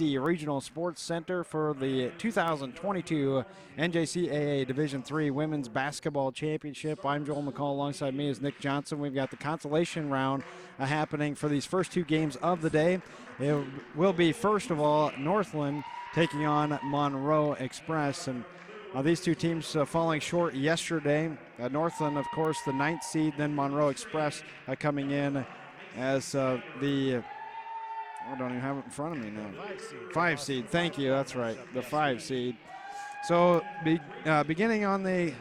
Regional Sports Center for the 2022 NJCAA Division III Women's Basketball Championship. I'm Joel McCall. Alongside me is Nick Johnson. We've got the consolation round happening for these first two games of the day. It will be, first of all, Northland taking on Monroe Express. And these two teams falling short yesterday. Northland, of course, the 9th seed, then Monroe Express coming in as I don't even have it in front of me now. 5 seed, thank you, that's right, the 5 seed. So beginning on the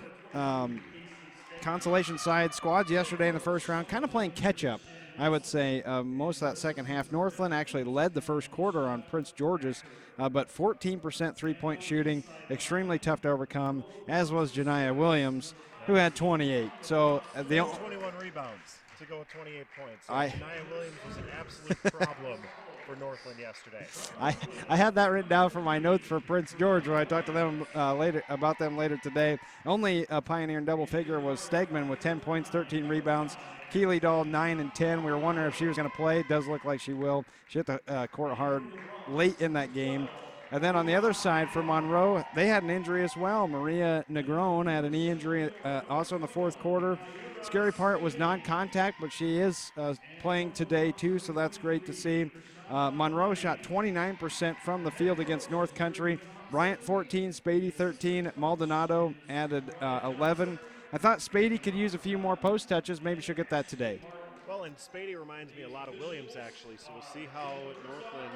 consolation side, squads yesterday in the first round kind of playing catch-up, I would say. Most of that second half. Northland actually led the first quarter on Prince George's, but 14% three-point shooting, extremely tough to overcome, as was Janiah Williams, who had 28. So 21 rebounds to go with 28 points. So Janiah Williams was an absolute problem for Northland yesterday. I had that written down for my notes for Prince George when I talked to them later today. Only pioneer in double figure was Stegman with 10 points, 13 rebounds. Keely Dahl 9 and 10. We were wondering if she was going to play. It does look like she will. She hit the court hard late in that game. And then on the other side for Monroe, they had an injury as well. Maria Negron had a knee injury also in the fourth quarter. Scary part was non-contact, but she is playing today too, so that's great to see. Monroe shot 29% from the field against North Country. Bryant 14, Spady 13, Maldonado added 11. I thought Spady could use a few more post touches. Maybe she'll get that today. Well, and Spady reminds me a lot of Williams, actually, so we'll see how Northland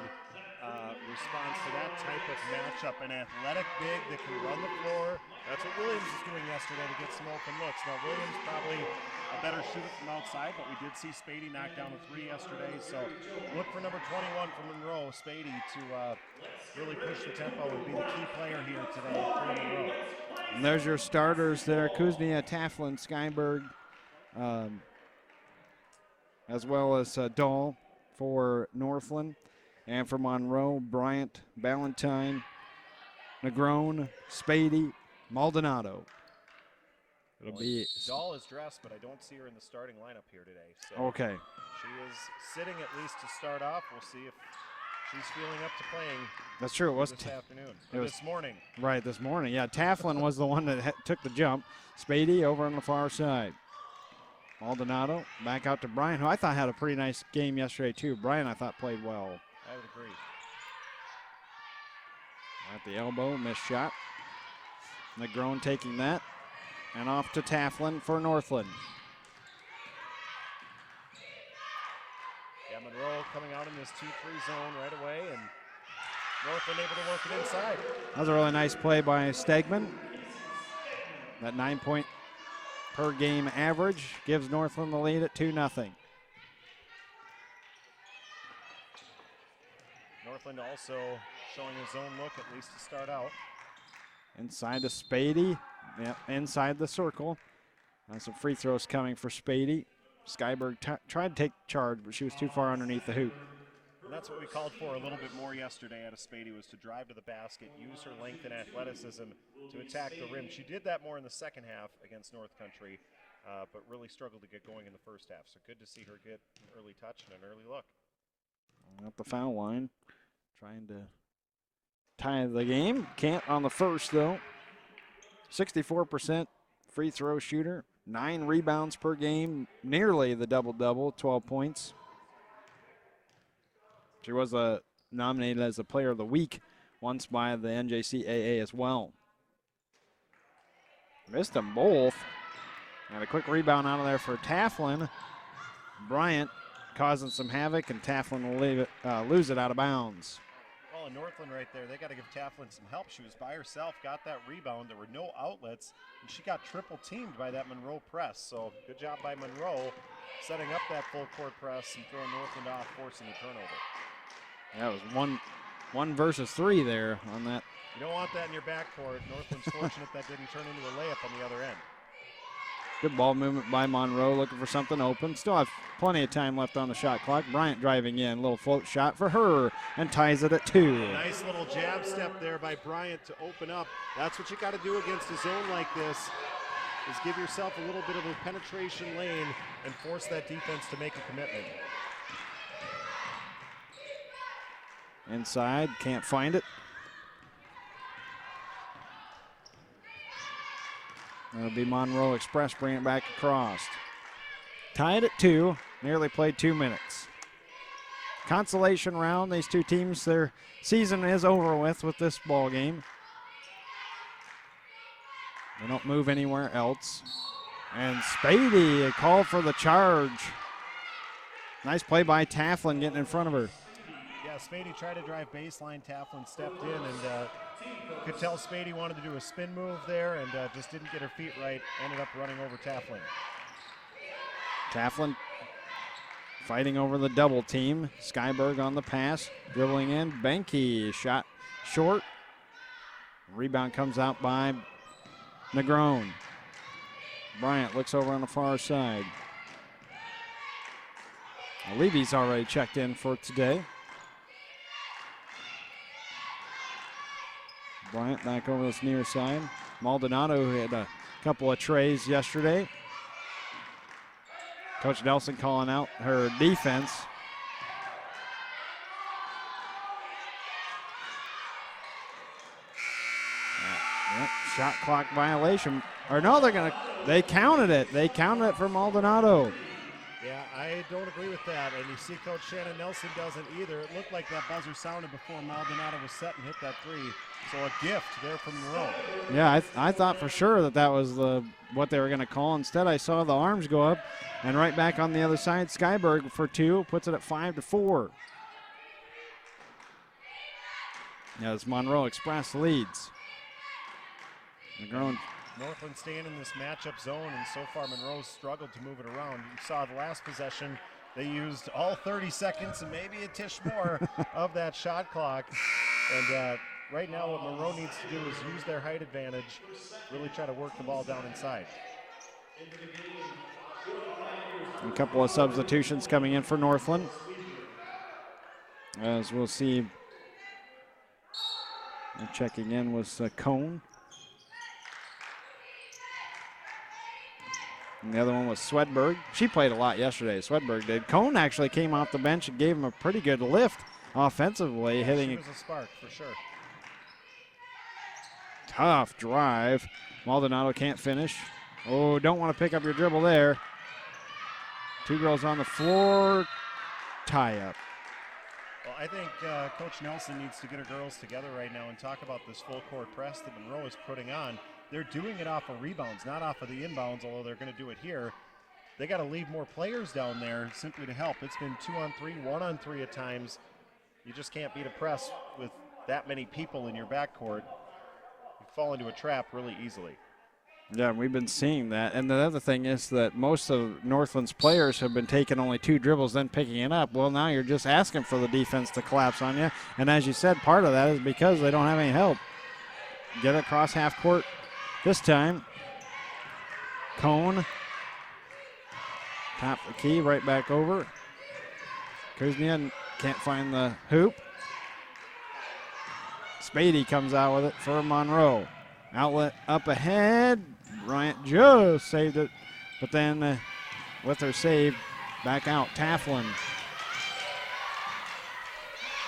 responds to that type of matchup. An athletic big that can run the floor. That's what Williams was doing yesterday to get some open looks. Now, Williams probably a better shooter from outside, but we did see Spady knock down a 3 yesterday. So look for number 21 from Monroe, Spady, to really push the tempo and be the key player here today for Monroe. And there's your starters there: Kuznia, Taflin, Skyberg, as well as Dahl for Northland. And for Monroe, Bryant, Ballantyne, Negron, Spady, Maldonado. It'll be Dahl is dressed, but I don't see her in the starting lineup here today. So okay. She is sitting at least to start off. We'll see if she's feeling up to playing. That's true. It was this afternoon. It was this morning. Right, this morning. Yeah, Taflin was the one that took the jump. Spady over on the far side. Maldonado back out to Bryant, who I thought had a pretty nice game yesterday too. Bryant, I thought, played well. I would agree. At the elbow, missed shot. Negron taking that. And off to Taflin for Northland. Yeah, Monroe coming out in this 2-3 zone right away, and Northland able to work it inside. That was a really nice play by Stegman. That 9-point per game average gives Northland the lead at 2-0. Northland also showing a zone look, at least to start out. Inside to Spady. Yep, inside the circle. Some free throws coming for Spady. Skyberg tried to take charge, but she was too far underneath the hoop. And that's what we called for a little bit more yesterday out of Spady, was to drive to the basket, use her length and athleticism to attack the rim. She did that more in the second half against North Country, but really struggled to get going in the first half. So good to see her get an early touch and an early look. At the foul line, trying to tie the game. Can't on the first, though. 64% free throw shooter, 9 rebounds per game, nearly the double-double, 12 points. She was nominated as the Player of the Week once by the NJCAA as well. Missed them both. And a quick rebound out of there for Taflin. Bryant causing some havoc, and Taflin will lose it out of bounds. Well, in Northland right there, they got to give Taflin some help. She was by herself, got that rebound. There were no outlets, and she got triple teamed by that Monroe press. So good job by Monroe setting up that full court press and throwing Northland off, forcing the turnover. That was one versus 3 there on that. You don't want that in your backcourt. Northland's fortunate that didn't turn into a layup on the other end. Good ball movement by Monroe, looking for something open. Still have plenty of time left on the shot clock. Bryant driving in, little float shot for her, and ties it at 2. Nice little jab step there by Bryant to open up. That's what you got to do against a zone like this, is give yourself a little bit of a penetration lane and force that defense to make a commitment. Inside, can't find it. That'll be Monroe Express bringing it back across. Tied at 2, nearly played 2 minutes. Consolation round, these two teams, their season is over with this ball game. They don't move anywhere else. And Spady called for the charge. Nice play by Taflin getting in front of her. Yeah, Spady tried to drive baseline. Taflin stepped in and could tell Spady wanted to do a spin move there and just didn't get her feet right. Ended up running over Taflin. Taflin fighting over the double team. Skyberg on the pass, dribbling in. Benke shot short. Rebound comes out by Negron. Bryant looks over on the far side. Levy's already checked in for today. Bryant back over this near side. Maldonado, who had a couple of trays yesterday. Coach Nelson calling out her defense. Yep, shot clock violation. Or no, they counted it. They counted it for Maldonado. Yeah, I don't agree with that. And you see Coach Shannon Nelson doesn't either. It looked like that buzzer sounded before Maldonado was set and hit that three. So a gift there from Monroe. Yeah, I thought for sure that was what they were going to call. Instead, I saw the arms go up. And right back on the other side, Skyberg for 2, puts it at 5-4. As Monroe Express leads. Northland staying in this matchup zone, and so far Monroe's struggled to move it around. You saw the last possession, they used all 30 seconds and maybe a tish more of that shot clock. And right now what Monroe needs to do is use their height advantage, really try to work the ball down inside. A couple of substitutions coming in for Northland. As we'll see, checking in was Cone. And the other one was Swedberg. She played a lot yesterday, Swedberg did. Cone actually came off the bench and gave him a pretty good lift offensively, hitting it. She was a spark for sure. Tough drive. Maldonado can't finish. Oh, don't want to pick up your dribble there. 2 girls on the floor. Tie up. Well, I think Coach Nelson needs to get her girls together right now and talk about this full court press that Monroe is putting on. They're doing it off of rebounds, not off of the inbounds, although they're going to do it here. They got to leave more players down there simply to help. It's been 2-on-3, 1-on-3 at times. You just can't beat a press with that many people in your backcourt. You fall into a trap really easily. Yeah, we've been seeing that. And the other thing is that most of Northland's players have been taking only 2 dribbles, then picking it up. Well, now you're just asking for the defense to collapse on you. And as you said, part of that is because they don't have any help. Get it across half court this time. Cone. Top the key, right back over. Kuznia can't find the hoop. Spady comes out with it for Monroe. Outlet up ahead. Bryant just saved it, but then with her save, back out. Taflin.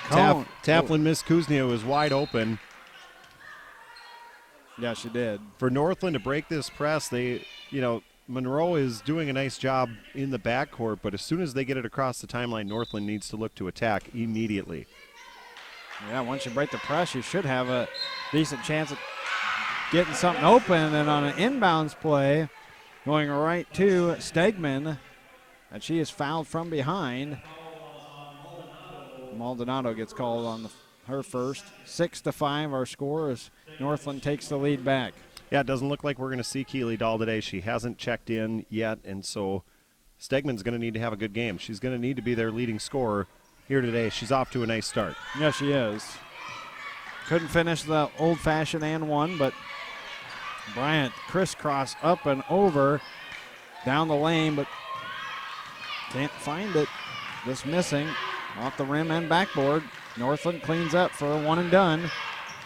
Taflin missed Kuznia, was wide open. Yeah, she did. For Northland to break this press, Monroe is doing a nice job in the backcourt, but as soon as they get it across the timeline, Northland needs to look to attack immediately. Yeah, once you break the press, you should have a decent chance at getting something open. And on an inbounds play, going right to Stegman, and she is fouled from behind. Maldonado gets called on her first. 6-5 our score as Northland takes the lead back. Yeah, it doesn't look like we're going to see Keely Dahl today. She hasn't checked in yet, and so Stegman's going to need to have a good game. She's going to need to be their leading scorer here today. She's off to a nice start. Yeah, she is. Couldn't finish the old-fashioned and one, but Bryant crisscross up and over down the lane, but can't find it. Just missing off the rim and backboard. Northland cleans up for a one and done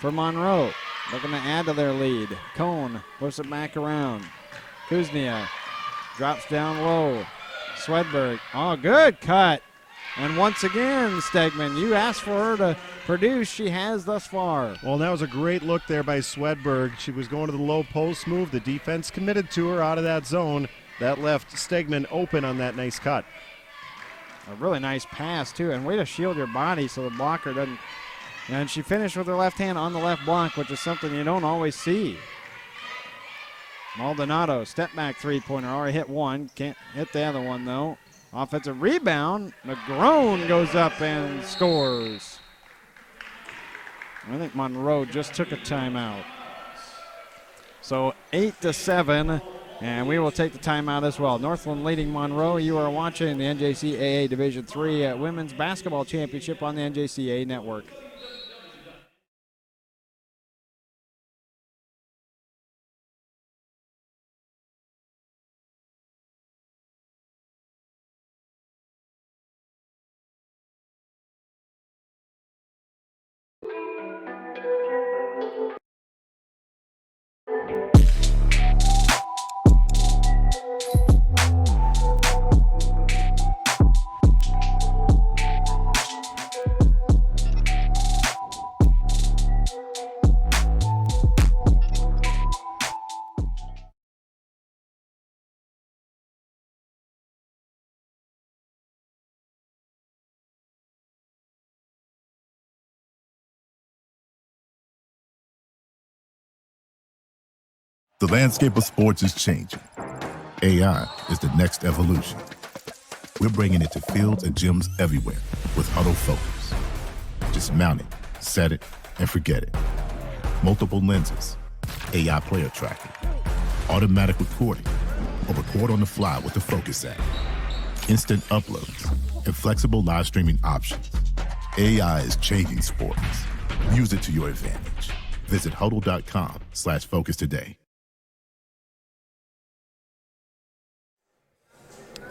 for Monroe. Looking to add to their lead. Cone puts it back around. Kuznia drops down low. Swedberg. Oh, good cut. And once again, Stegman, you asked for her to produce. She has thus far. Well, that was a great look there by Swedberg. She was going to the low post move. The defense committed to her out of that zone. That left Stegman open on that nice cut. A really nice pass, too. And way to shield your body so the blocker doesn't. And she finished with her left hand on the left block, which is something you don't always see. Maldonado, step back three-pointer. Already hit one. Can't hit the other one, though. Offensive rebound. McGrone goes up and scores. I think Monroe just took a timeout. So 8-7, and we will take the timeout as well. Northland leading Monroe. You are watching the NJCAA Division III Women's Basketball Championship on the NJCAA Network. The landscape of sports is changing. AI is the next evolution. We're bringing it to fields and gyms everywhere with Huddle Focus. Just mount it, set it, and forget it. Multiple lenses, AI player tracking, automatic recording, or record on the fly with the Focus app. Instant uploads and flexible live streaming options. AI is changing sports. Use it to your advantage. Visit huddle.com/focus today.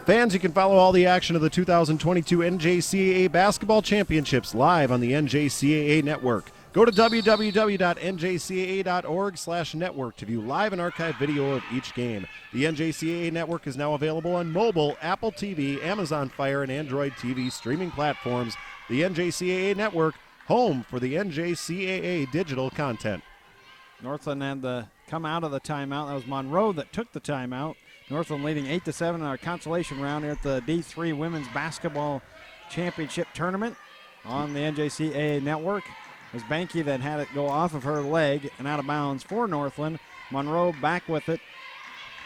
Fans, you can follow all the action of the 2022 NJCAA Basketball Championships live on the NJCAA Network. Go to www.njcaa.org/network to view live and archive video of each game. The NJCAA Network is now available on mobile, Apple TV, Amazon Fire, and Android TV streaming platforms. The NJCAA Network, home for the NJCAA digital content. Northland had to come out of the timeout. That was Monroe that took the timeout. Northland leading 8-7 in our consolation round here at the D3 Women's Basketball Championship Tournament on the NJCAA Network. It was Banky that had it go off of her leg and out of bounds for Northland. Monroe back with it.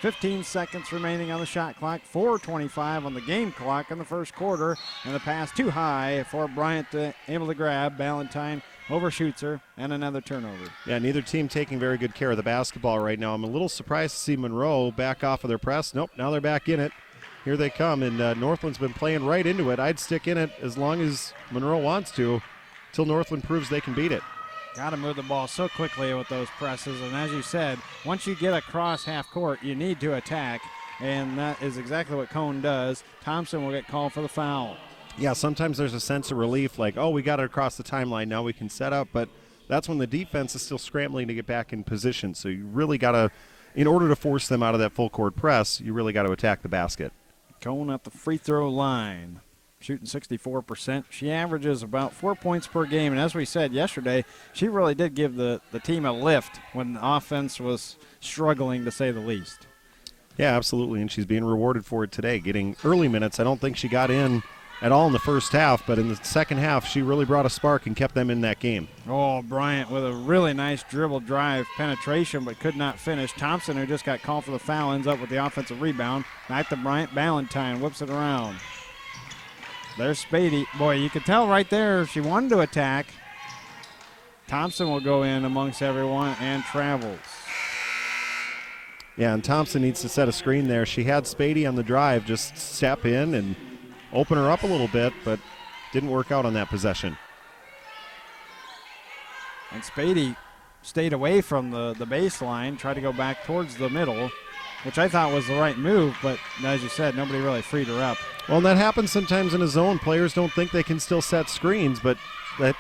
15 seconds remaining on the shot clock. 4:25 on the game clock in the first quarter. And the pass too high for Bryant able to grab. Ballantyne overshoots her, and another turnover. Yeah, neither team taking very good care of the basketball right now. I'm a little surprised to see Monroe back off of their press. Nope, now they're back in it. Here they come, and Northland's been playing right into it. I'd stick in it as long as Monroe wants to, till Northland proves they can beat it. Got to move the ball so quickly with those presses, and as you said, once you get across half court, you need to attack, and that is exactly what Cone does. Thompson will get called for the foul. Yeah, sometimes there's a sense of relief, like, oh, we got it across the timeline, now we can set up, but that's when the defense is still scrambling to get back in position. So you really got to, in order to force them out of that full court press, you really got to attack the basket. Cone at the free throw line, shooting 64%. She averages about 4 points per game, and as we said yesterday, she really did give the team a lift when the offense was struggling, to say the least. Yeah, absolutely, and she's being rewarded for it today, getting early minutes. I don't think she got in at all in the first half, but in the second half, she really brought a spark and kept them in that game. Oh, Bryant with a really nice dribble drive penetration, but could not finish. Thompson, who just got called for the foul, ends up with the offensive rebound. Back to Bryant. Ballantyne whips it around. There's Spady. Boy, you could tell right there she wanted to attack. Thompson will go in amongst everyone and travels. Yeah, and Thompson needs to set a screen there. She had Spady on the drive, just step in and open her up a little bit, but didn't work out on that possession. And Spady stayed away from the baseline, tried to go back towards the middle, which I thought was the right move, but as you said, nobody really freed her up. Well, and that happens sometimes in a zone. Players don't think they can still set screens, but that,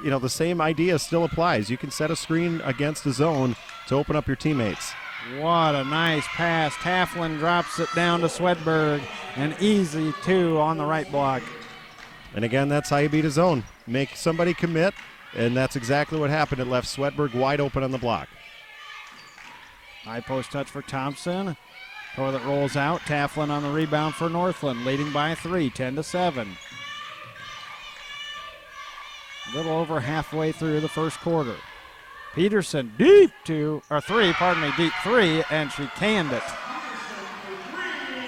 you know, the same idea still applies. You can set a screen against a zone to open up your teammates. What a nice pass. Taflin drops it down to Swedberg. An easy two on the right block. And again, that's how you beat a zone. Make somebody commit, and that's exactly what happened. It left Swedberg wide open on the block. High post touch for Thompson. Toilet rolls out. Taflin on the rebound for Northland, leading by 3, 10-7. A little over halfway through the first quarter. Peterson deep deep 3, and she canned it.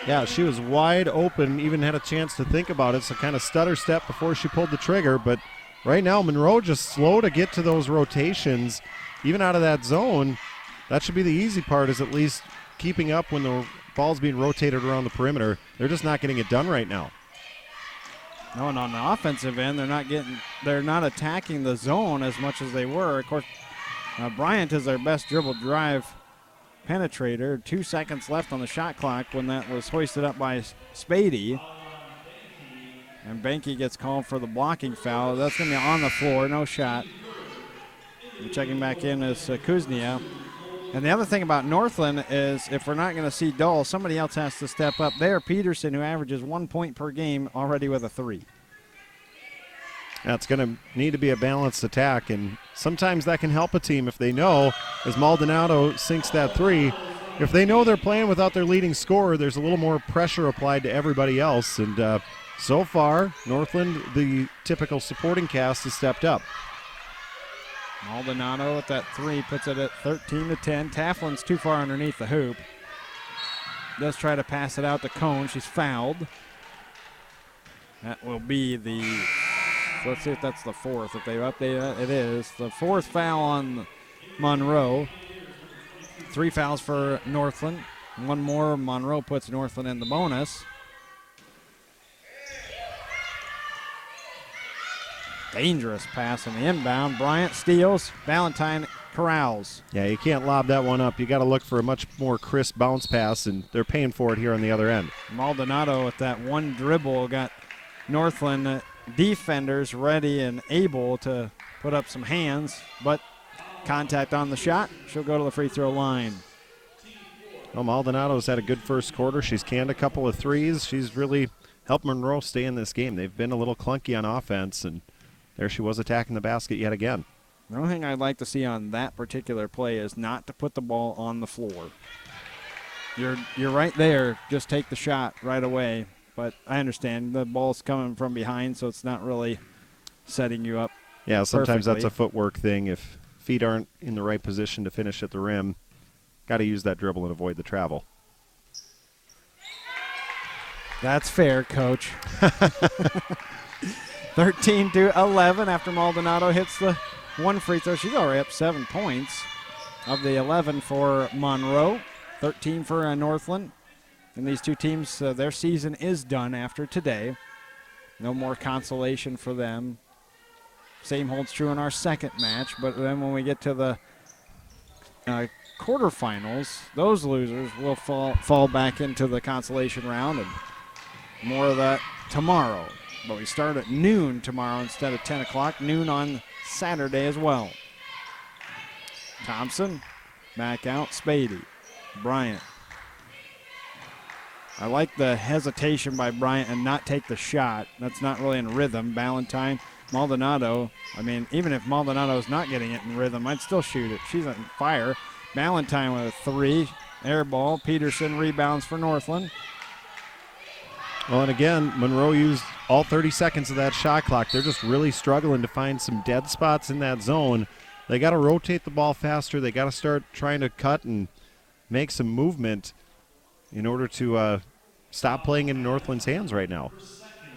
Yeah, she was wide open, even had a chance to think about it, so kind of stutter step before she pulled the trigger. But right now, Monroe just slow to get to those rotations, even out of that zone. That should be the easy part, is at least keeping up when the ball's being rotated around the perimeter. They're just not getting it done right now. No, and on the offensive end, they're not attacking the zone as much as they were. Of course, Bryant is their best dribble drive penetrator. 2 seconds left on the shot clock when that was hoisted up by Spady. And Banky gets called for the blocking foul. That's going to be on the floor, no shot. And checking back in is Kuznia. And the other thing about Northland is if we're not going to see Dull, somebody else has to step up. There, Peterson, who averages 1 point per game, already with a 3. That's going to need to be a balanced attack, and sometimes that can help a team if they know, as Maldonado sinks that 3, if they know they're playing without their leading scorer, there's a little more pressure applied to everybody else. And so far, Northland, the typical supporting cast, has stepped up. Maldonado at that 3 puts it at 13-10. Taflin's too far underneath the hoop. Does try to pass it out to Cone. She's fouled. That will be let's see if that's the 4th. If they've updated it is. The 4th foul on Monroe. 3 fouls for Northland. 1 more. Monroe puts Northland in the bonus. Dangerous pass in the inbound. Bryant steals. Valentine corrals. Yeah, you can't lob that one up. You got to look for a much more crisp bounce pass, and they're paying for it here on the other end. Maldonado with that one dribble got Northland defenders ready and able to put up some hands, but contact on the shot. She'll go to the free throw line. Well, Maldonado's had a good first quarter. She's canned a couple of 3s. She's really helped Monroe stay in this game. They've been a little clunky on offense, and there she was attacking the basket yet again. The only thing I'd like to see on that particular play is not to put the ball on the floor. You're right there. Just take the shot right away. But I understand the ball's coming from behind, so it's not really setting you up. Yeah, sometimes perfectly. That's a footwork thing. If feet aren't in the right position to finish at the rim, got to use that dribble and avoid the travel. That's fair, Coach. 13-11 after Maldonado hits the 1 free throw. She's already up 7 points of the 11 for Monroe, 13 for Northland. And these two teams, their season is done after today. No more consolation for them. Same holds true in our second match, but then when we get to the quarterfinals, those losers will fall back into the consolation round, and more of that tomorrow. But we start at noon tomorrow instead of 10 o'clock, noon on Saturday as well. Thompson, back out, Spady, Bryant. I like the hesitation by Bryant and not take the shot. That's not really in rhythm. Valentine, Maldonado, I mean, even if Maldonado's not getting it in rhythm, I'd still shoot it. She's on fire. Valentine with a 3, air ball. Peterson rebounds for Northland. Well, and again, Monroe used all 30 seconds of that shot clock. They're just really struggling to find some dead spots in that zone. They got to rotate the ball faster. They got to start trying to cut and make some movement in order to stop playing in Northland's hands right now.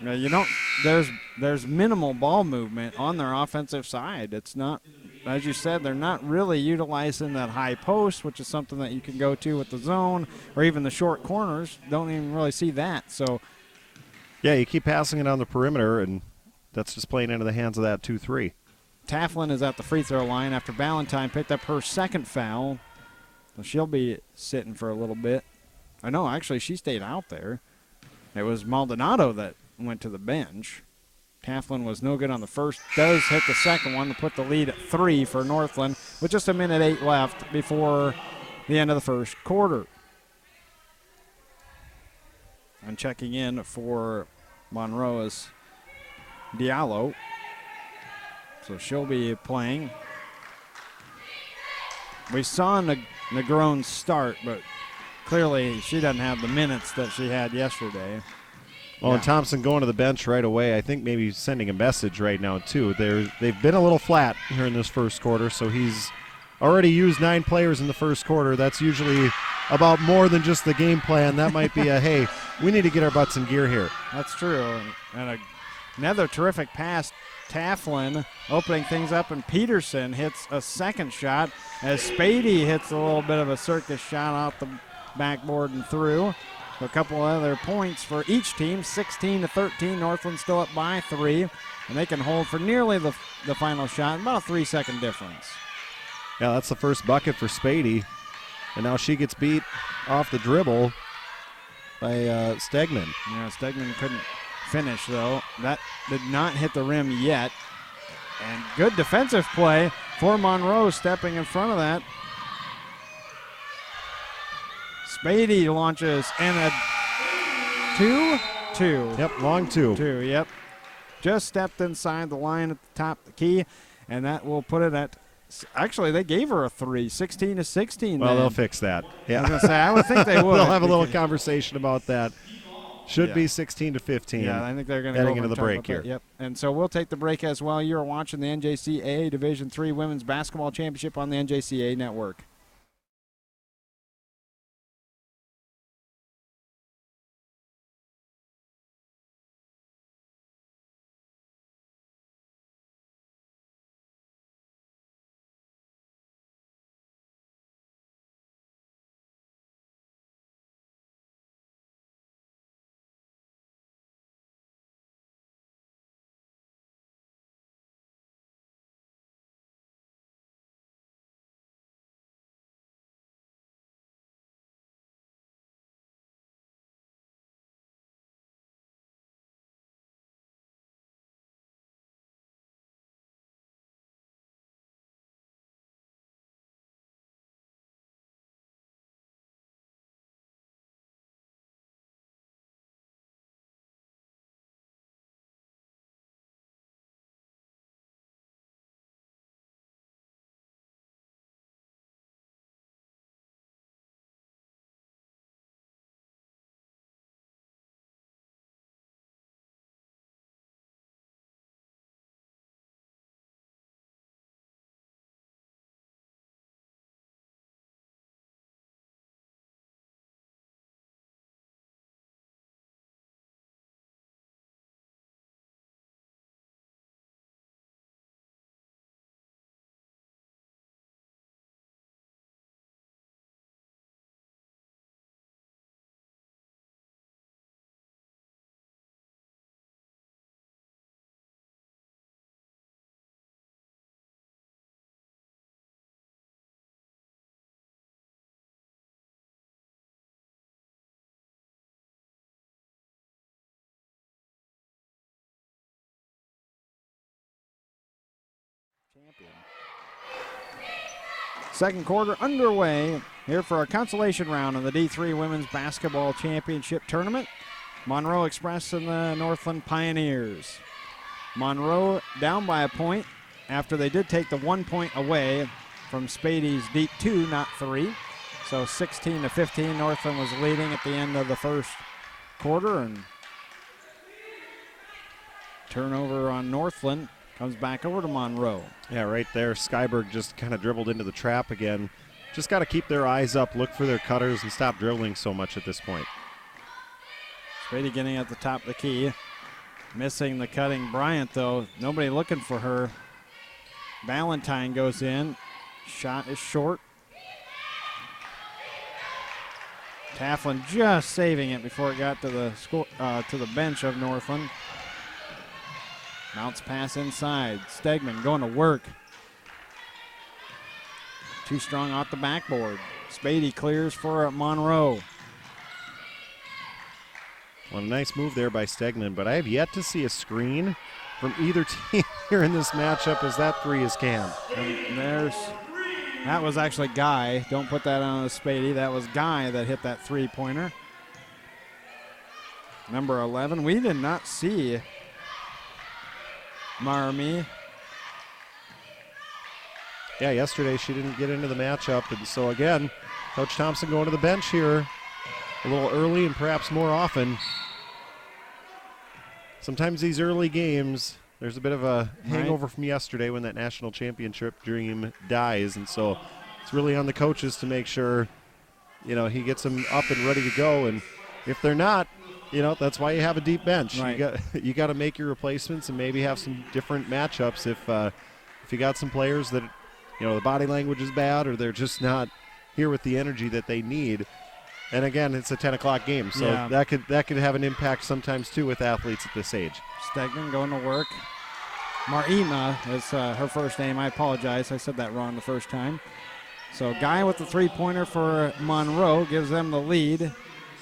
There's minimal ball movement on their offensive side. It's not, as you said, they're not really utilizing that high post, which is something that you can go to with the zone, or even the short corners. Don't even really see that. So, yeah, you keep passing it on the perimeter, and that's just playing into the hands of that 2-3. Taflin is at the free throw line after Valentine picked up her second foul. So she'll be sitting for a little bit. I know, actually, she stayed out there. It was Maldonado that went to the bench. Taflin was no good on the first. Does hit the second one to put the lead at 3 for Northland with just 1:08 left before the end of the first quarter. And checking in for Monroe is Diallo. So she'll be playing. We saw Negron start, but clearly she doesn't have the minutes that she had yesterday. Well, and Thompson going to the bench right away, I think maybe sending a message right now, too. They've been a little flat here in this first quarter, so he's already used 9 players in the first quarter. That's usually about more than just the game plan. That might be a, hey, we need to get our butts in gear here. That's true. And another terrific pass. Taflin opening things up, and Peterson hits a second shot as Spady hits a little bit of a circus shot off the backboard and through. So a couple other points for each team, 16-13. Northland still up by 3, and they can hold for nearly the final shot, about a 3-second difference. Yeah, that's the first bucket for Spady, and now she gets beat off the dribble by Stegman. Yeah, Stegman couldn't finish, though. That did not hit the rim yet. And good defensive play for Monroe, stepping in front of that. Spady launches and a 2-2. Yep, long 2. 2, yep. Just stepped inside the line at the top of the key, and that will put it at, actually, they gave her a 3, 16-16. Well, they'll fix that. Yeah. I was going to say, I would think they would. They'll have a little conversation about that. Should be 16-15. Yeah, I think they're going to heading into the break here. Yep. And so we'll take the break as well. You're watching the NJCAA Division III Women's Basketball Championship on the NJCAA Network. Champion. Second quarter underway here for our consolation round in the D3 Women's Basketball Championship Tournament. Monroe Express and the Northland Pioneers. Monroe down by a point after they did take the 1 point away from Spady's deep 2, not 3. So 16-15, Northland was leading at the end of the first quarter, and turnover on Northland. Comes back over to Monroe. Yeah, right there. Skyberg just kind of dribbled into the trap again. Just got to keep their eyes up, look for their cutters, and stop dribbling so much at this point. Spady getting at the top of the key. Missing the cutting Bryant, though. Nobody looking for her. Valentine goes in. Shot is short. Taflin just saving it before it got to the bench of Northland. Bounce pass inside. Stegman going to work. Too strong off the backboard. Spady clears for Monroe. Well, a nice move there by Stegman, but I have yet to see a screen from either team here in this matchup as that 3 is canned. And that was actually Guy. Don't put that on Spady. That was Guy that hit that 3-pointer. Number 11. We did not see Marmy. Yeah, yesterday she didn't get into the matchup, and so again, Coach Thompson going to the bench here a little early and perhaps more often. Sometimes these early games, there's a bit of a hangover from yesterday when that national championship dream dies, and so it's really on the coaches to make sure, he gets them up and ready to go, and if they're not, that's why you have a deep bench. Right. You got to make your replacements and maybe have some different matchups if you got some players that the body language is bad or they're just not here with the energy that they need. And again, it's a 10 o'clock game, so that could have an impact sometimes too with athletes at this age. Stegman going to work. Marima is her first name. I apologize. I said that wrong the first time. So Guy with the three-pointer for Monroe gives them the lead.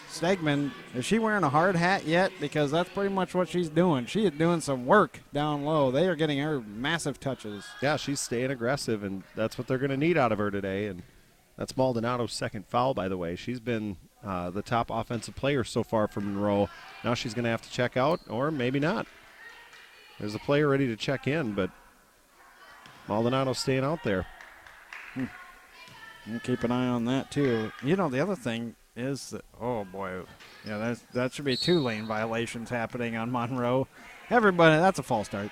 Stegman, is she wearing a hard hat yet? Because that's pretty much what she's doing. She is doing some work down low. They are getting her massive touches. Yeah, she's staying aggressive, and that's what they're going to need out of her today. And that's Maldonado's second foul, by the way. She's been the top offensive player so far for Monroe. Now she's going to have to check out, or maybe not. There's a player ready to check in, but Maldonado's staying out there. We'll keep an eye on that, too. The other thing is that, oh, boy, that should be 2 lane violations happening on Monroe. Everybody, that's a false start.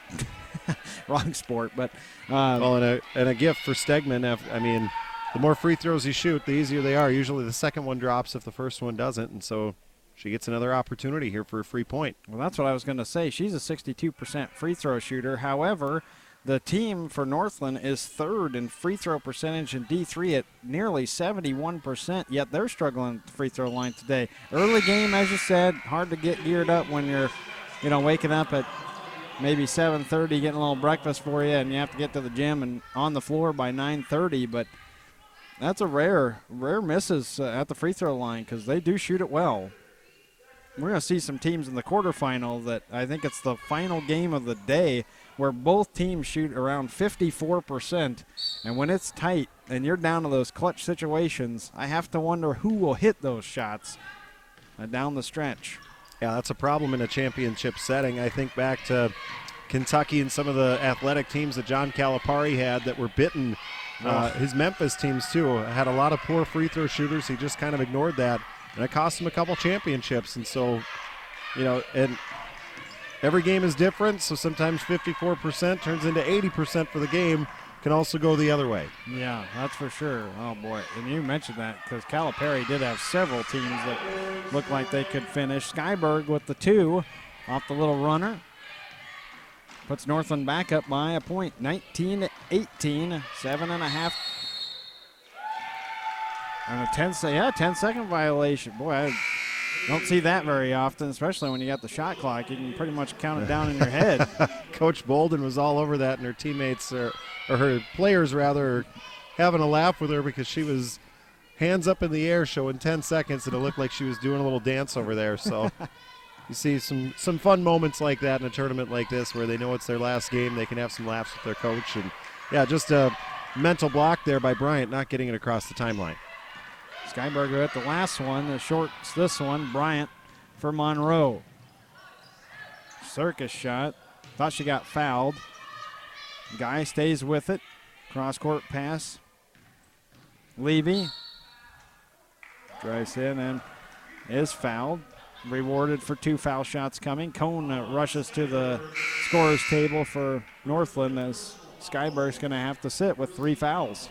Wrong sport, but. And a gift for Stegman. I mean, the more free throws you shoot, the easier they are. Usually the second one drops if the first one doesn't, and so she gets another opportunity here for a free point. Well, that's what I was going to say. She's a 62% free throw shooter. However, the team for Northland is third in free throw percentage in D3 at nearly 71%, yet they're struggling at the free throw line today. Early game, as you said, hard to get geared up when you're, waking up at maybe 7:30, getting a little breakfast for you, and you have to get to the gym and on the floor by 9:30. But that's a rare misses at the free throw line because they do shoot it well. We're going to see some teams in the quarterfinal that I think it's the final game of the day where both teams shoot around 54%. And when it's tight and you're down to those clutch situations, I have to wonder who will hit those shots down the stretch. Yeah, that's a problem in a championship setting. I think back to Kentucky and some of the athletic teams that John Calipari had that were bitten. His Memphis teams, too, had a lot of poor free throw shooters. He just kind of ignored that. And it cost him a couple championships. And so, and every game is different. So sometimes 54% turns into 80% for the game. Can also go the other way. Yeah, that's for sure. Oh, boy. And you mentioned that because Calipari did have several teams that looked like they could finish. Skyberg with the 2 off the little runner. Puts Northland back up by a point, 19-18, 7.5. And a 10-second violation. Boy, I don't see that very often, especially when you got the shot clock. You can pretty much count it down in your head. Coach Bolden was all over that, and her teammates, or her players rather, are having a laugh with her because she was hands up in the air showing 10 seconds, and it looked like she was doing a little dance over there. So you see some fun moments like that in a tournament like this where they know it's their last game. They can have some laughs with their coach. And, yeah, just a mental block there by Bryant not getting it across the timeline. Skyberger at the last one. The short's this one. Bryant for Monroe. Circus shot. Thought she got fouled. Guy stays with it. Cross-court pass. Levy drives in and is fouled. Rewarded for 2 foul shots coming. Cone rushes to the scorer's table for Northland as Skyberg's going to have to sit with 3 fouls.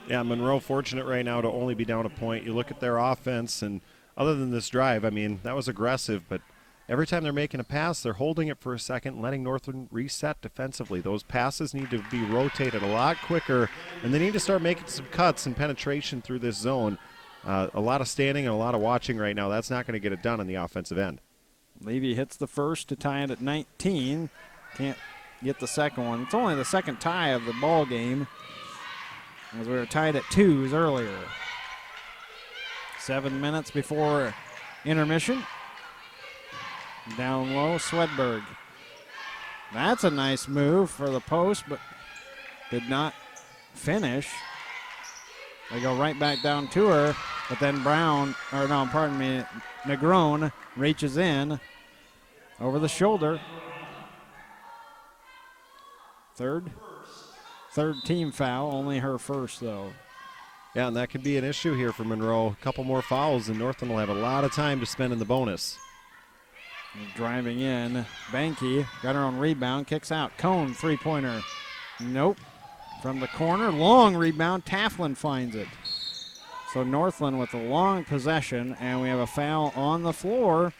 Yeah, Monroe fortunate right now to only be down a point. You look at their offense, and other than this drive, I mean, that was aggressive, but every time they're making a pass, they're holding it for a second, letting Northland reset defensively. Those passes need to be rotated a lot quicker, and they need to start making some cuts and penetration through this zone. A lot of standing and a lot of watching right now. That's not going to get it done on the offensive end. Levy hits the first to tie it at 19. Can't get the second one. It's only the second tie of the ball game, as we were tied at 2s earlier. 7 minutes before intermission. Down low, Swedberg. That's a nice move for the post, but did not finish. They go right back down to her, but then Negron reaches in over the shoulder. Third team foul, only her first, though. Yeah, and that could be an issue here for Monroe. A couple more fouls, and Northland will have a lot of time to spend in the bonus. Driving in, Banky got her own rebound, kicks out. Cone, three-pointer. Nope. From the corner, long rebound, Taflin finds it. So Northland with a long possession, and we have a foul on the floor.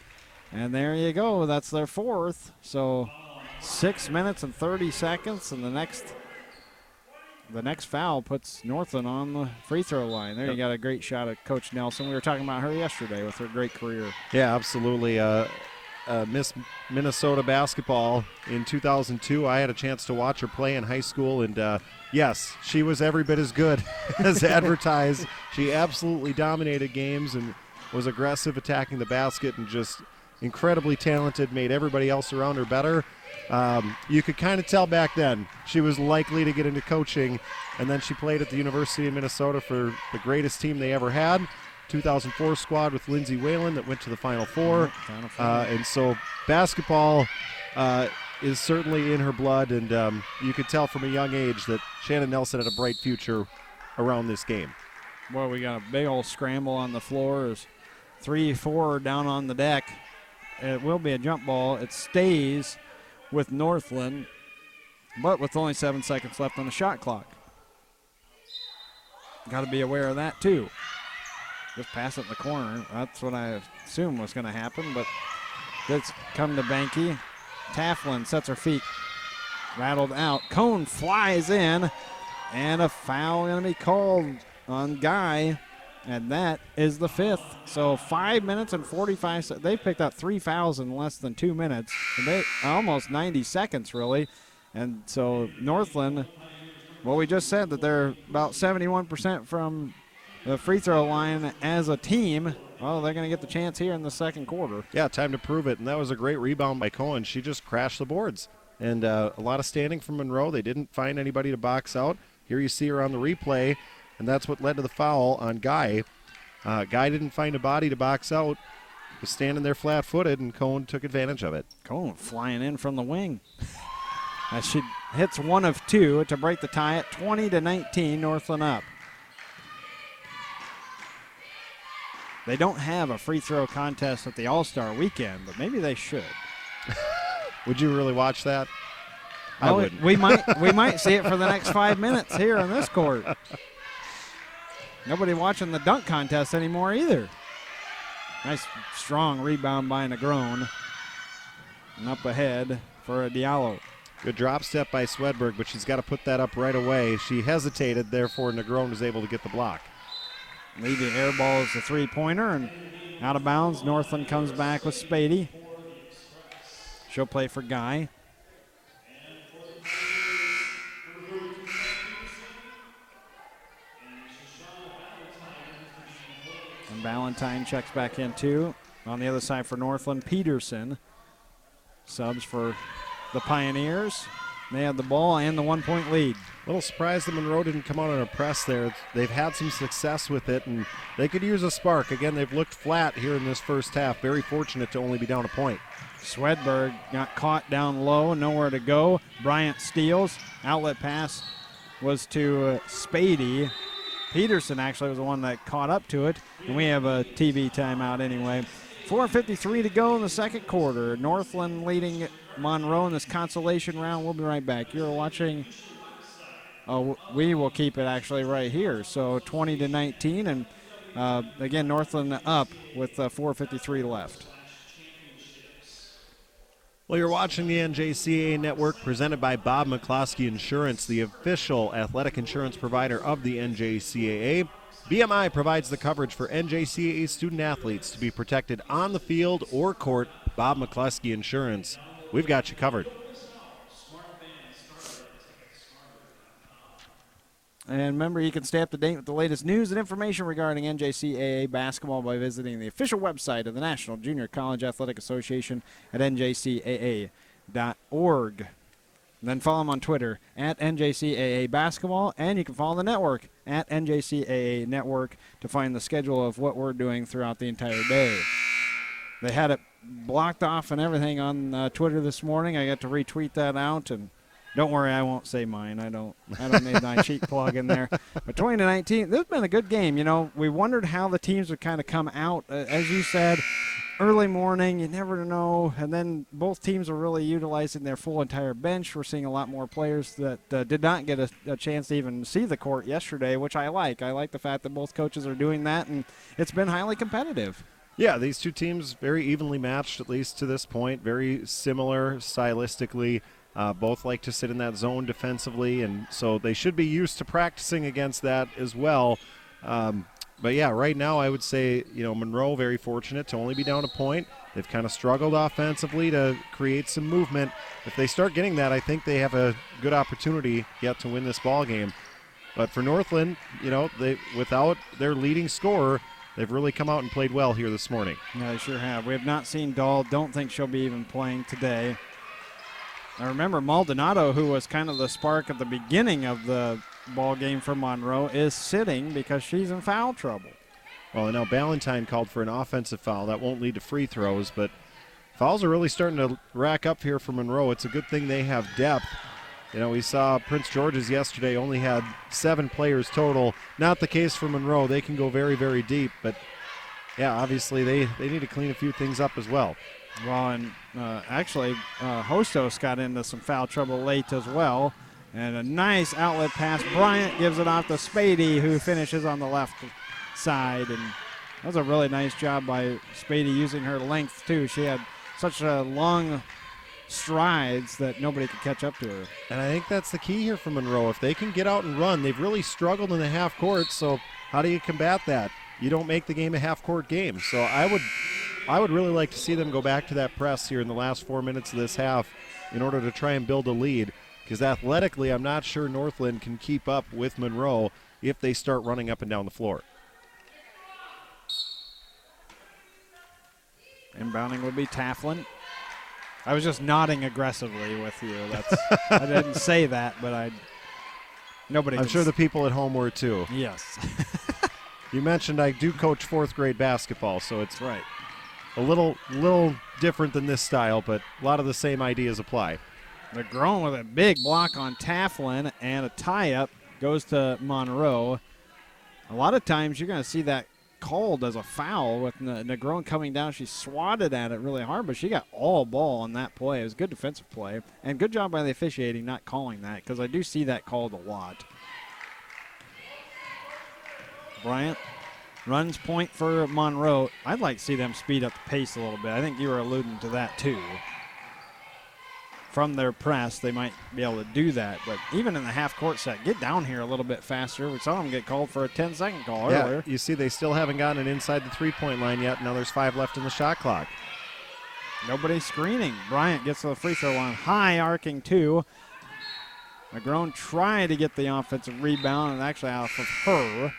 And there you go, that's their fourth. So 6 minutes and 30 seconds, and the next foul puts Northland on the free throw line. There you got a great shot at Coach Nelson. We were talking about her yesterday with her great career. Yeah, absolutely. Miss Minnesota basketball in 2002. I had a chance to watch her play in high school, and yes, she was every bit as good as advertised. She absolutely dominated games and was aggressive attacking the basket and just incredibly talented, made everybody else around her better. You could kind of tell back then she was likely to get into coaching, and then she played at the University of Minnesota for the greatest team they ever had, 2004 squad with Lindsay Whalen that went to the Final Four. And so basketball is certainly in her blood, and you could tell from a young age that Shannon Nelson had a bright future around this game. Well, we got a big old scramble on the floor. There's 3-4 down on the deck. It will be a jump ball. It stays with Northland, but with only 7 seconds left on the shot clock. Got to be aware of that, too. Just pass it in the corner. That's what I assumed was going to happen, but it's come to Banky. Taflin sets her feet. Rattled out. Cone flies in, and a foul going to be called on Guy, and that is the fifth. So 5 minutes and 45 seconds. They picked up 3 fouls in less than 2 minutes. And they almost 90 seconds, really. And so Northland, well, we just said that they're about 71% from the free throw line as a team. Well, they're going to get the chance here in the second quarter. Yeah, time to prove it. And that was a great rebound by Cohen. She just crashed the boards. And a lot of standing from Monroe. They didn't find anybody to box out. Here you see her on the replay, and that's what led to the foul on Guy. Guy didn't find a body to box out. Was standing there flat-footed, and Cohen took advantage of it. Cohen flying in from the wing. As she hits one of two to break the tie at 20-19, Northland up. They don't have a free throw contest at the All-Star weekend, but maybe they should. Would you really watch that? I wouldn't. We might see it for the next 5 minutes here on this court. Nobody watching the dunk contest anymore either. Nice strong rebound by Negron. And up ahead for a Diallo. Good drop step by Swedberg, but she's got to put that up right away. She hesitated, therefore Negron was able to get the block. Leaving air ball is the three-pointer, and out of bounds. Northland comes back with Spady. She'll play for Guy. And Valentine checks back in too. On the other side for Northland, Peterson subs for the Pioneers. They have the ball and the 1 point lead. A little surprised that Monroe didn't come out on a press there. They've had some success with it, and they could use a spark. Again, they've looked flat here in this first half. Very fortunate to only be down a point. Swedberg got caught down low, nowhere to go. Bryant steals. Outlet pass was to Spady. Peterson actually was the one that caught up to it, and we have a TV timeout anyway. 4:53 to go in the second quarter. Northland leading Monroe in this consolation round. We'll be right back. You're watching. Oh, we will keep it actually right here. So 20-19, and again, Northland up with 4:53 left. Well, you're watching the NJCAA Network presented by Bob McCloskey Insurance, the official athletic insurance provider of the NJCAA. BMI provides the coverage for NJCAA student athletes to be protected on the field or court. Bob McCloskey Insurance. We've got you covered. And remember, you can stay up to date with the latest news and information regarding NJCAA basketball by visiting the official website of the National Junior College Athletic Association at njcaa.org. And then follow them on Twitter at NJCAA Basketball, and you can follow the network at NJCAA Network to find the schedule of what we're doing throughout the entire day. They had it blocked off and everything on Twitter this morning. I got to retweet that out, and Don't worry, I won't say mine. I don't need my cheap plug in there. But 20-19, this has been a good game. You know, we wondered how the teams would kind of come out. As you said, early morning, you never know. And then both teams are really utilizing their full entire bench. We're seeing a lot more players that did not get a chance to even see the court yesterday, which I like. I like the fact that both coaches are doing that, and it's been highly competitive. Yeah, these two teams very evenly matched, at least to this point. Very similar stylistically. Both like to sit in that zone defensively, and so they should be used to practicing against that as well. But yeah, right now I would say, you know, Monroe very fortunate to only be down a point. They've kind of struggled offensively to create some movement. If they start getting that, I think they have a good opportunity yet to win this ball game. But for Northland, you know, without their leading scorer, they've really come out and played well here this morning. Yeah, they sure have. We have not seen Dahl. Don't think she'll be even playing today. I remember Maldonado, who was kind of the spark at the beginning of the ball game for Monroe, is sitting because she's in foul trouble. Well, now Ballantyne called for an offensive foul. That won't lead to free throws, but fouls are really starting to rack up here for Monroe. It's a good thing they have depth. You know, we saw Prince George's yesterday only had 7 players total. Not the case for Monroe. They can go very, very deep, but yeah, obviously they need to clean a few things up as well. Well, and actually, Hostos got into some foul trouble late as well. And a nice outlet pass. Bryant gives it off to Spady, who finishes on the left side. And that was a really nice job by Spady using her length, too. She had such long strides that nobody could catch up to her. And I think that's the key here for Monroe. If they can get out and run, they've really struggled in the half court. So how do you combat that? You don't make the game a half-court game. So I would really like to see them go back to that press here in the last 4 minutes of this half in order to try and build a lead, because athletically I'm not sure Northland can keep up with Monroe if they start running up and down the floor. Inbounding would be Taflin. I was just nodding aggressively with you. I didn't say that, but nobody. I'm sure the people at home were too. Yes. You mentioned I do coach 4th grade basketball, so it's right. A little different than this style, but a lot of the same ideas apply. They're growing with a big block on Taflin, and a tie-up goes to Monroe. A lot of times you're going to see that called as a foul with Negron coming down. She swatted at it really hard, but she got all ball on that play. It was a good defensive play, and good job by the officiating not calling that, because I do see that called a lot. Bryant runs point for Monroe. I'd like to see them speed up the pace a little bit. I think you were alluding to that too. From their press, they might be able to do that. But even in the half-court set, get down here a little bit faster. We saw them get called for a 10-second call earlier. You see they still haven't gotten it inside the three-point line yet. Now there's 5 left in the shot clock. Nobody screening. Bryant gets to the free throw line. High arcing 2. Negron tried to get the offensive rebound, and actually off of her.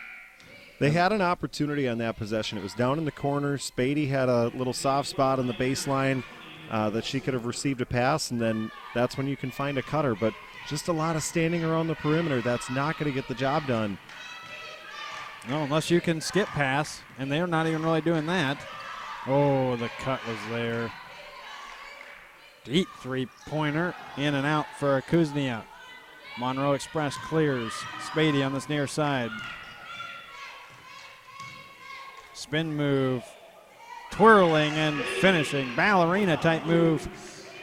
They had an opportunity on that possession. It was down in the corner. Spady had a little soft spot on the baseline that she could have received a pass, and then that's when you can find a cutter. But just a lot of standing around the perimeter. That's not going to get the job done. No, unless you can skip pass, and they're not even really doing that. Oh, the cut was there. Deep three-pointer, in and out for Kuznia. Monroe Express clears. Spady on this near side. Spin move, twirling and finishing. Ballerina type move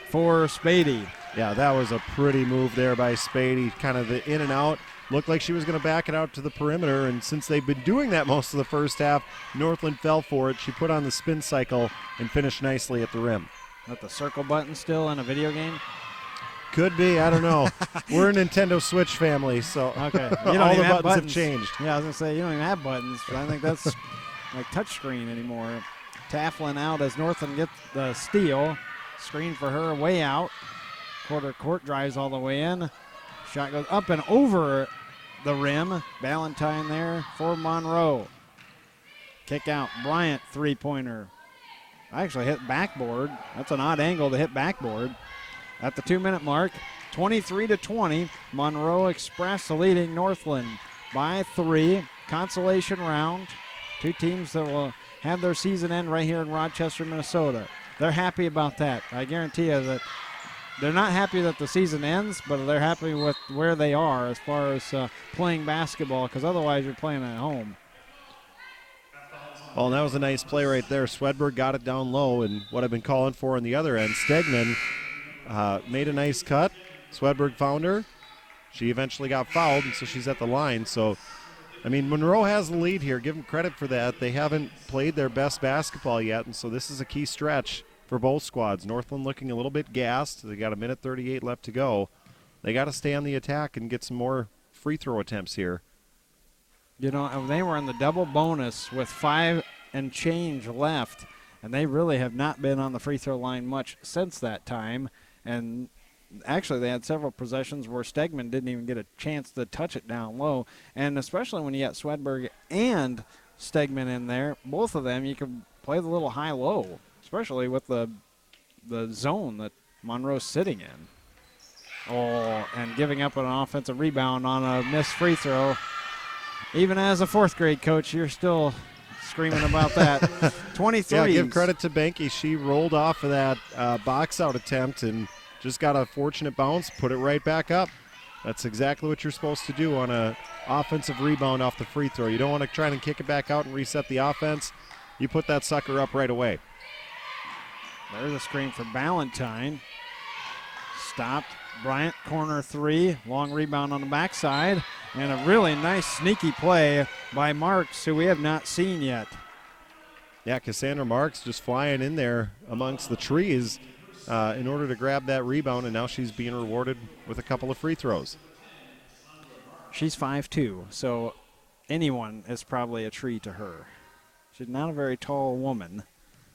for Spady. Yeah, that was a pretty move there by Spady. Kind of the in and out. Looked like she was going to back it out to the perimeter, and since they've been doing that most of the first half, Northland fell for it. She put on the spin cycle and finished nicely at the rim. With the circle button still in a video game? Could be, I don't know. We're a Nintendo Switch family, so okay. You all the buttons have changed. Yeah, I was going to say, you don't even have buttons, but I think that's like touchscreen anymore. Taflin out as Northland gets the steal. Screen for her, way out. Quarter court drives all the way in. Shot goes up and over the rim. Ballantyne there for Monroe. Kick out. Bryant, three-pointer. I actually hit backboard. That's an odd angle to hit backboard. At the 2-minute mark, 23-20. Monroe Express leading Northland by 3. Consolation round. Two teams that will have their season end right here in Rochester, Minnesota. They're happy about that. I guarantee you that they're not happy that the season ends, but they're happy with where they are as far as playing basketball, because otherwise you're playing at home. Well, that was a nice play right there. Swedberg got it down low, and what I've been calling for on the other end, Stegman made a nice cut. Swedberg found her. She eventually got fouled, and so she's at the line. So, I mean, Monroe has the lead here. Give them credit for that. They haven't played their best basketball yet, and so this is a key stretch for both squads. Northland looking a little bit gassed. They got a minute 38 left to go. They got to stay on the attack and get some more free throw attempts here. You know, they were in the double bonus with 5 and change left, and they really have not been on the free throw line much since that time. And actually, they had several possessions where Stegman didn't even get a chance to touch it down low. And especially when you got Swedberg and Stegman in there, both of them, you can play the little high-low, especially with the zone that Monroe's sitting in. Oh, and giving up an offensive rebound on a missed free throw. Even as a fourth grade coach, you're still screaming about that. 23. Yeah, give credit to Benke. She rolled off of that box out attempt and just got a fortunate bounce, put it right back up. That's exactly what you're supposed to do on an offensive rebound off the free throw. You don't want to try and kick it back out and reset the offense. You put that sucker up right away. There's a screen for Ballantyne. Stopped. Bryant, corner 3. Long rebound on the backside. And a really nice sneaky play by Marks, who we have not seen yet. Yeah, Cassandra Marks just flying in there amongst the trees in order to grab that rebound, and now she's being rewarded with a couple of free throws. She's 5'2", so anyone is probably a tree to her. She's not a very tall woman,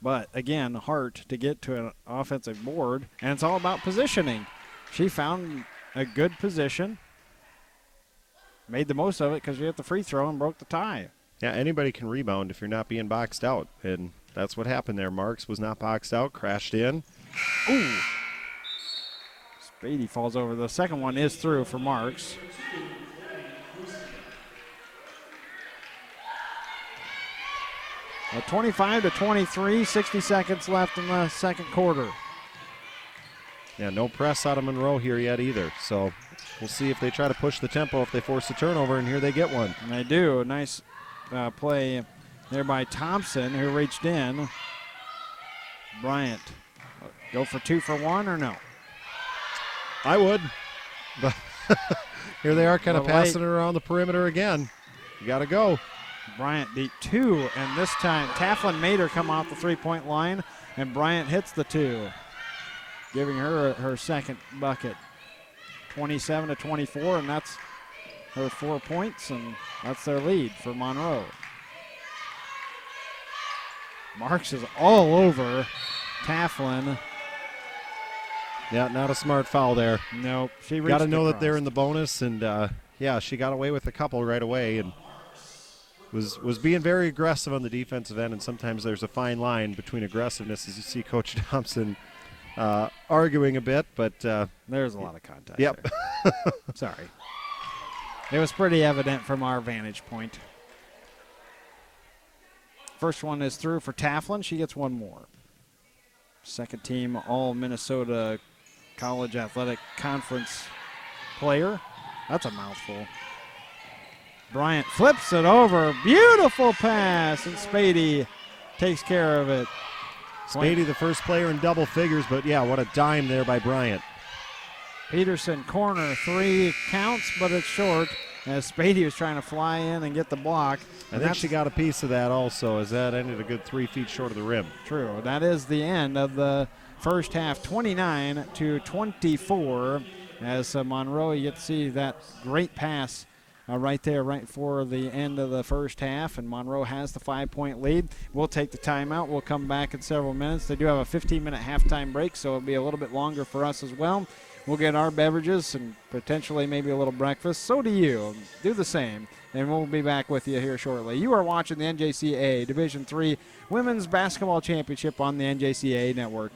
but again, hard to get to an offensive board, and it's all about positioning. She found a good position, made the most of it because she hit the free throw and broke the tie. Yeah, anybody can rebound if you're not being boxed out, and that's what happened there. Marks was not boxed out, crashed in. Ooh. Spady falls over. The second one is through for Marks. A 25-23, 60 seconds left in the second quarter. Yeah, no press out of Monroe here yet either. So we'll see if they try to push the tempo, if they force a turnover, and here they get one. And they do. A nice play there by Thompson, who reached in. Bryant, go for 2 for 1 or no? I would. But here they are kind of passing it around the perimeter again. You got to go. Bryant beat 2, and this time Taflin made her come off the three-point line, and Bryant hits the 2, giving her her second bucket. 27-24, and that's her 4 points, and that's their lead for Monroe. Marks is all over Taflin. Yeah, not a smart foul there. Nope. She got to know that they're in the bonus, and yeah, she got away with a couple right away, and was being very aggressive on the defensive end, and sometimes there's a fine line between aggressiveness, as you see Coach Thompson arguing a bit, but there's a lot of contact. Yep. There. Sorry. It was pretty evident from our vantage point. First one is through for Taflin. She gets one more. Second team All-Minnesota College Athletic Conference player. That's a mouthful. Bryant flips it over. Beautiful pass, and Spady takes care of it. Spady, the first player in double figures, but yeah, what a dime there by Bryant. Peterson, corner 3 counts, but it's short, as Spady was trying to fly in and get the block. I think she got a piece of that also, as that ended a good 3 feet short of the rim. True. That is the end of the first half, 29-24. As Monroe, you get to see that great pass right there, right for the end of the first half, and Monroe has the 5-point lead. We'll take the timeout. We'll come back in several minutes. They do have a 15-minute halftime break, so it'll be a little bit longer for us as well. We'll get our beverages and potentially maybe a little breakfast. So do you. Do the same, and we'll be back with you here shortly. You are watching the NJCAA Division III Women's Basketball Championship on the NJCAA Network.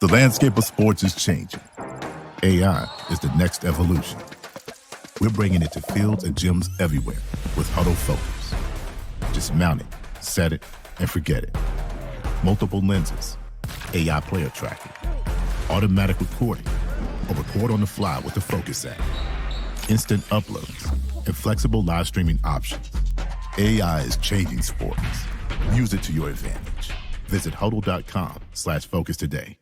The landscape of sports is changing. AI is the next evolution. We're bringing it to fields and gyms everywhere with Huddle Focus. Just mount it, set it, and forget it. Multiple lenses, AI player tracking, automatic recording, or record on the fly with the Focus app. Instant uploads and flexible live streaming options. AI is changing sports. Use it to your advantage. Visit huddle.com/focus today.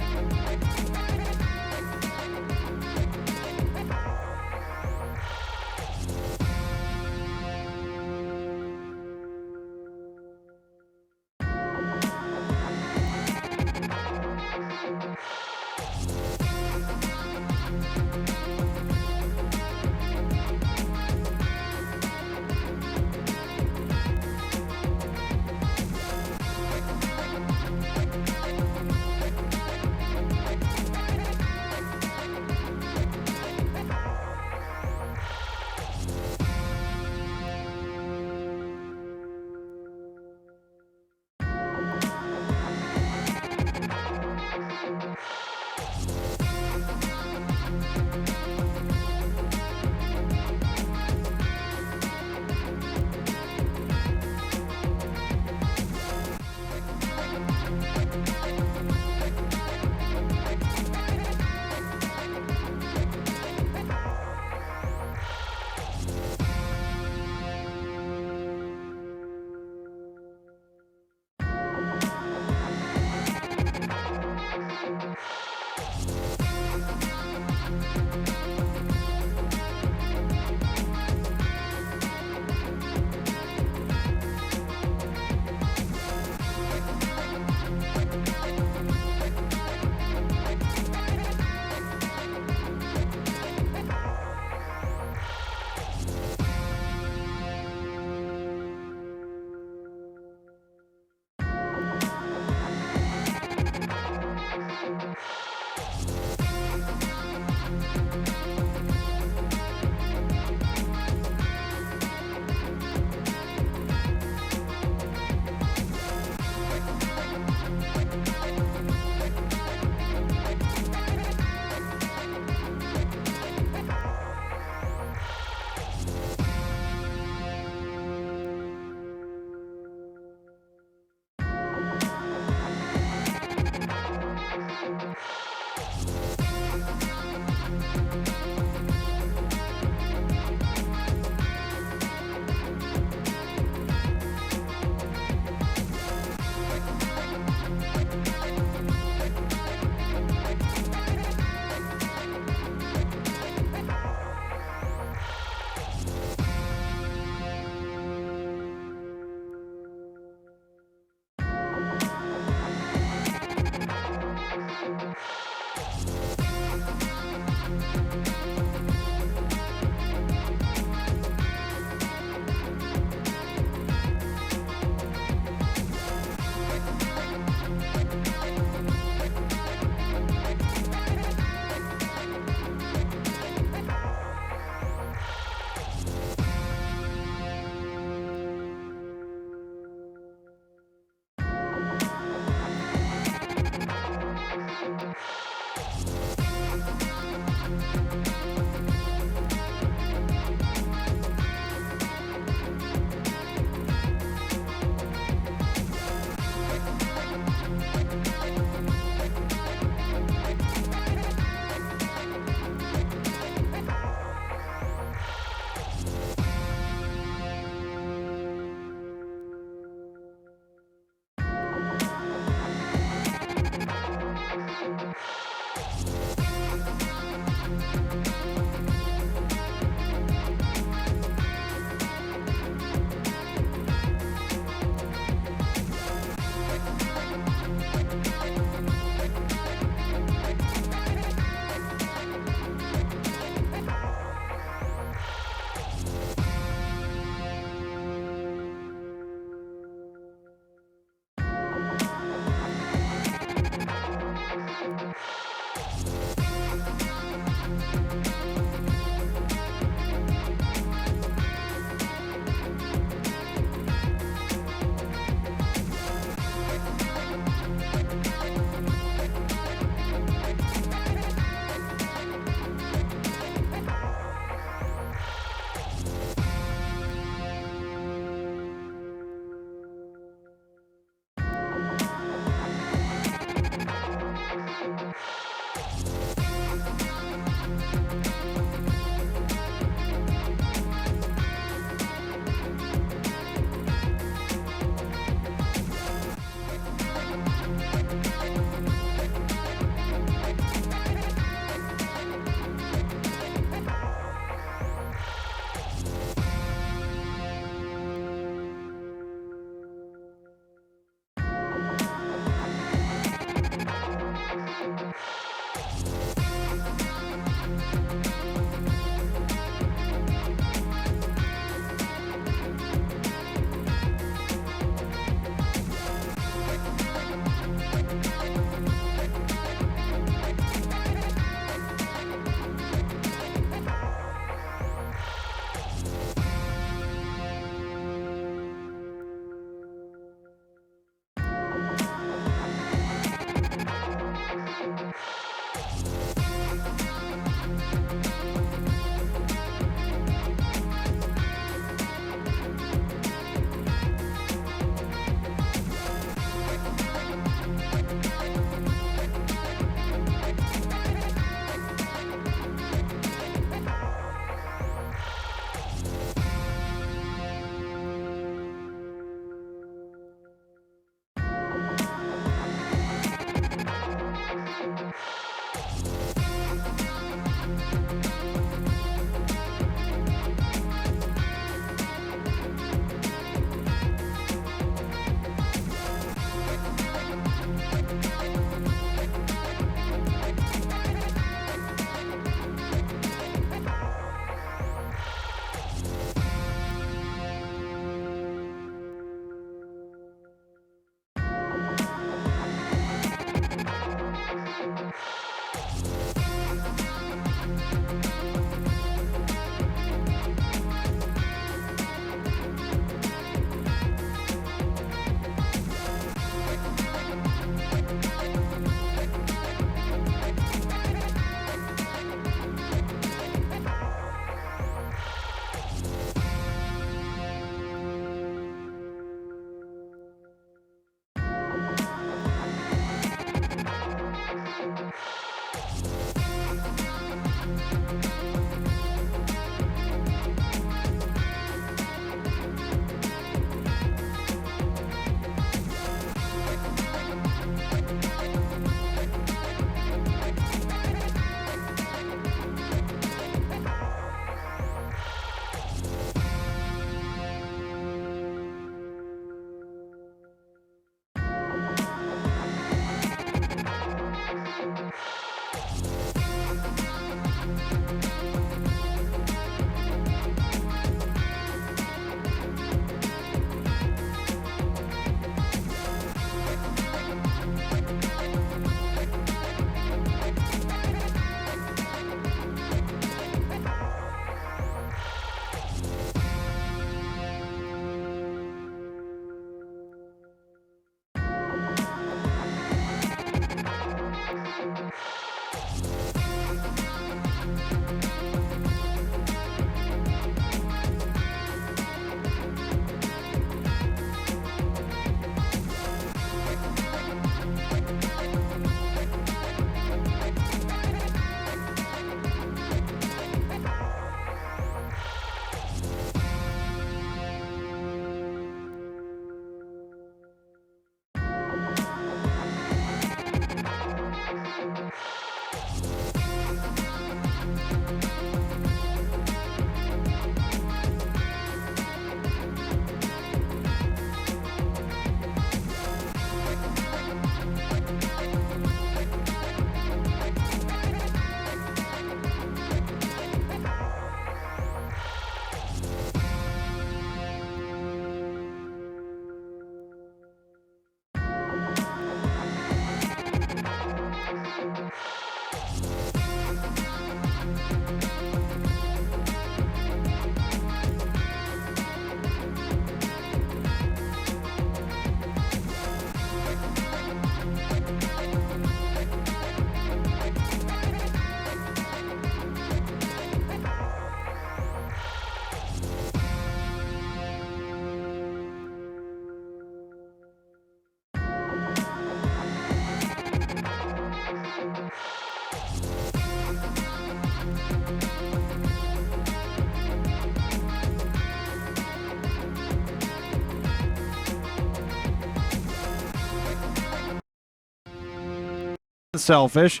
unselfish.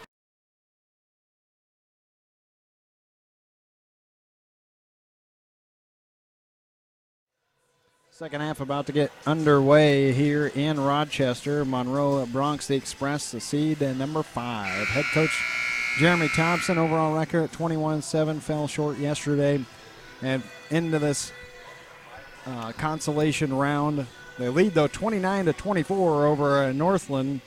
Second half about to get underway here in Rochester. Monroe Bronx, the Express, the seed, and number 5. Head coach Jeremy Thompson, overall record at 21-7, fell short yesterday. And into this consolation round. They lead, though, 29-24 over Northland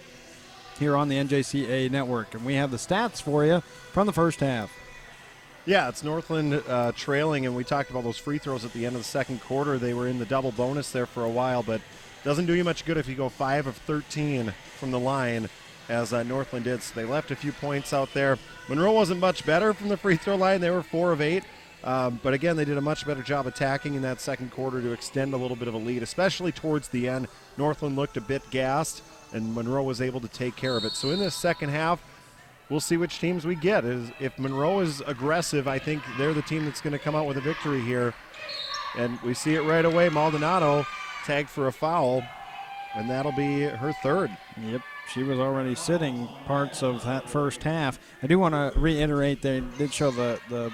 here on the NJCAA network. And we have the stats for you from the first half. Yeah, it's Northland trailing, and we talked about those free throws at the end of the second quarter. They were in the double bonus there for a while, but doesn't do you much good if you go 5 of 13 from the line, as Northland did. So they left a few points out there. Monroe wasn't much better from the free throw line. They were 4 of 8. But again, they did a much better job attacking in that second quarter to extend a little bit of a lead, especially towards the end. Northland looked a bit gassed, and Monroe was able to take care of it. So in this second half, we'll see which teams we get. If Monroe is aggressive, I think they're the team that's going to come out with a victory here. And we see it right away. Maldonado tagged for a foul, and that'll be her 3rd. Yep, she was already sitting parts of that first half. I do want to reiterate, they did show the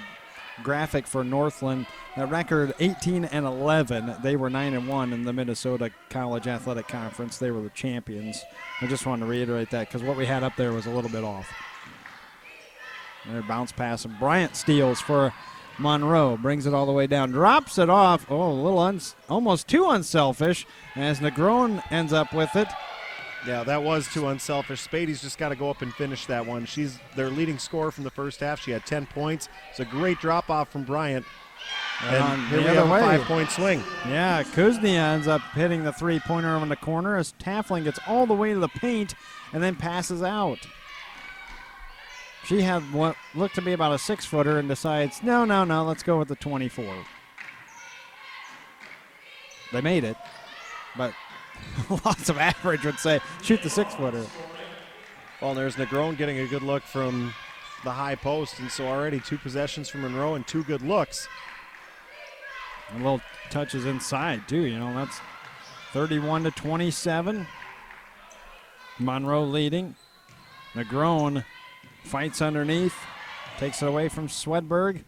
graphic for Northland. That record 18-11. They were 9-1 in the Minnesota College Athletic Conference. They were the champions. I just wanted to reiterate that because what we had up there was a little bit off. Their bounce pass, and Bryant steals for Monroe, brings it all the way down, drops it off. Oh, a little almost too unselfish as Negron ends up with it. Yeah, that was too unselfish. Spady's just got to go up and finish that one. She's their leading scorer from the first half. She had 10 points. It's a great drop-off from Bryant. And here we have a 5-point swing. Yeah, Kuznia ends up hitting the three-pointer over in the corner as Tafflin gets all the way to the paint and then passes out. She had what looked to be about a 6-footer and decides, no, let's go with the 24. They made it, but lots of average would say, shoot the 6-footer. Well, there's Negron getting a good look from the high post, and so already 2 possessions from Monroe and 2 good looks. A little touches inside, too. You know, that's 31-27. Monroe leading. Negron fights underneath, takes it away from Swedberg.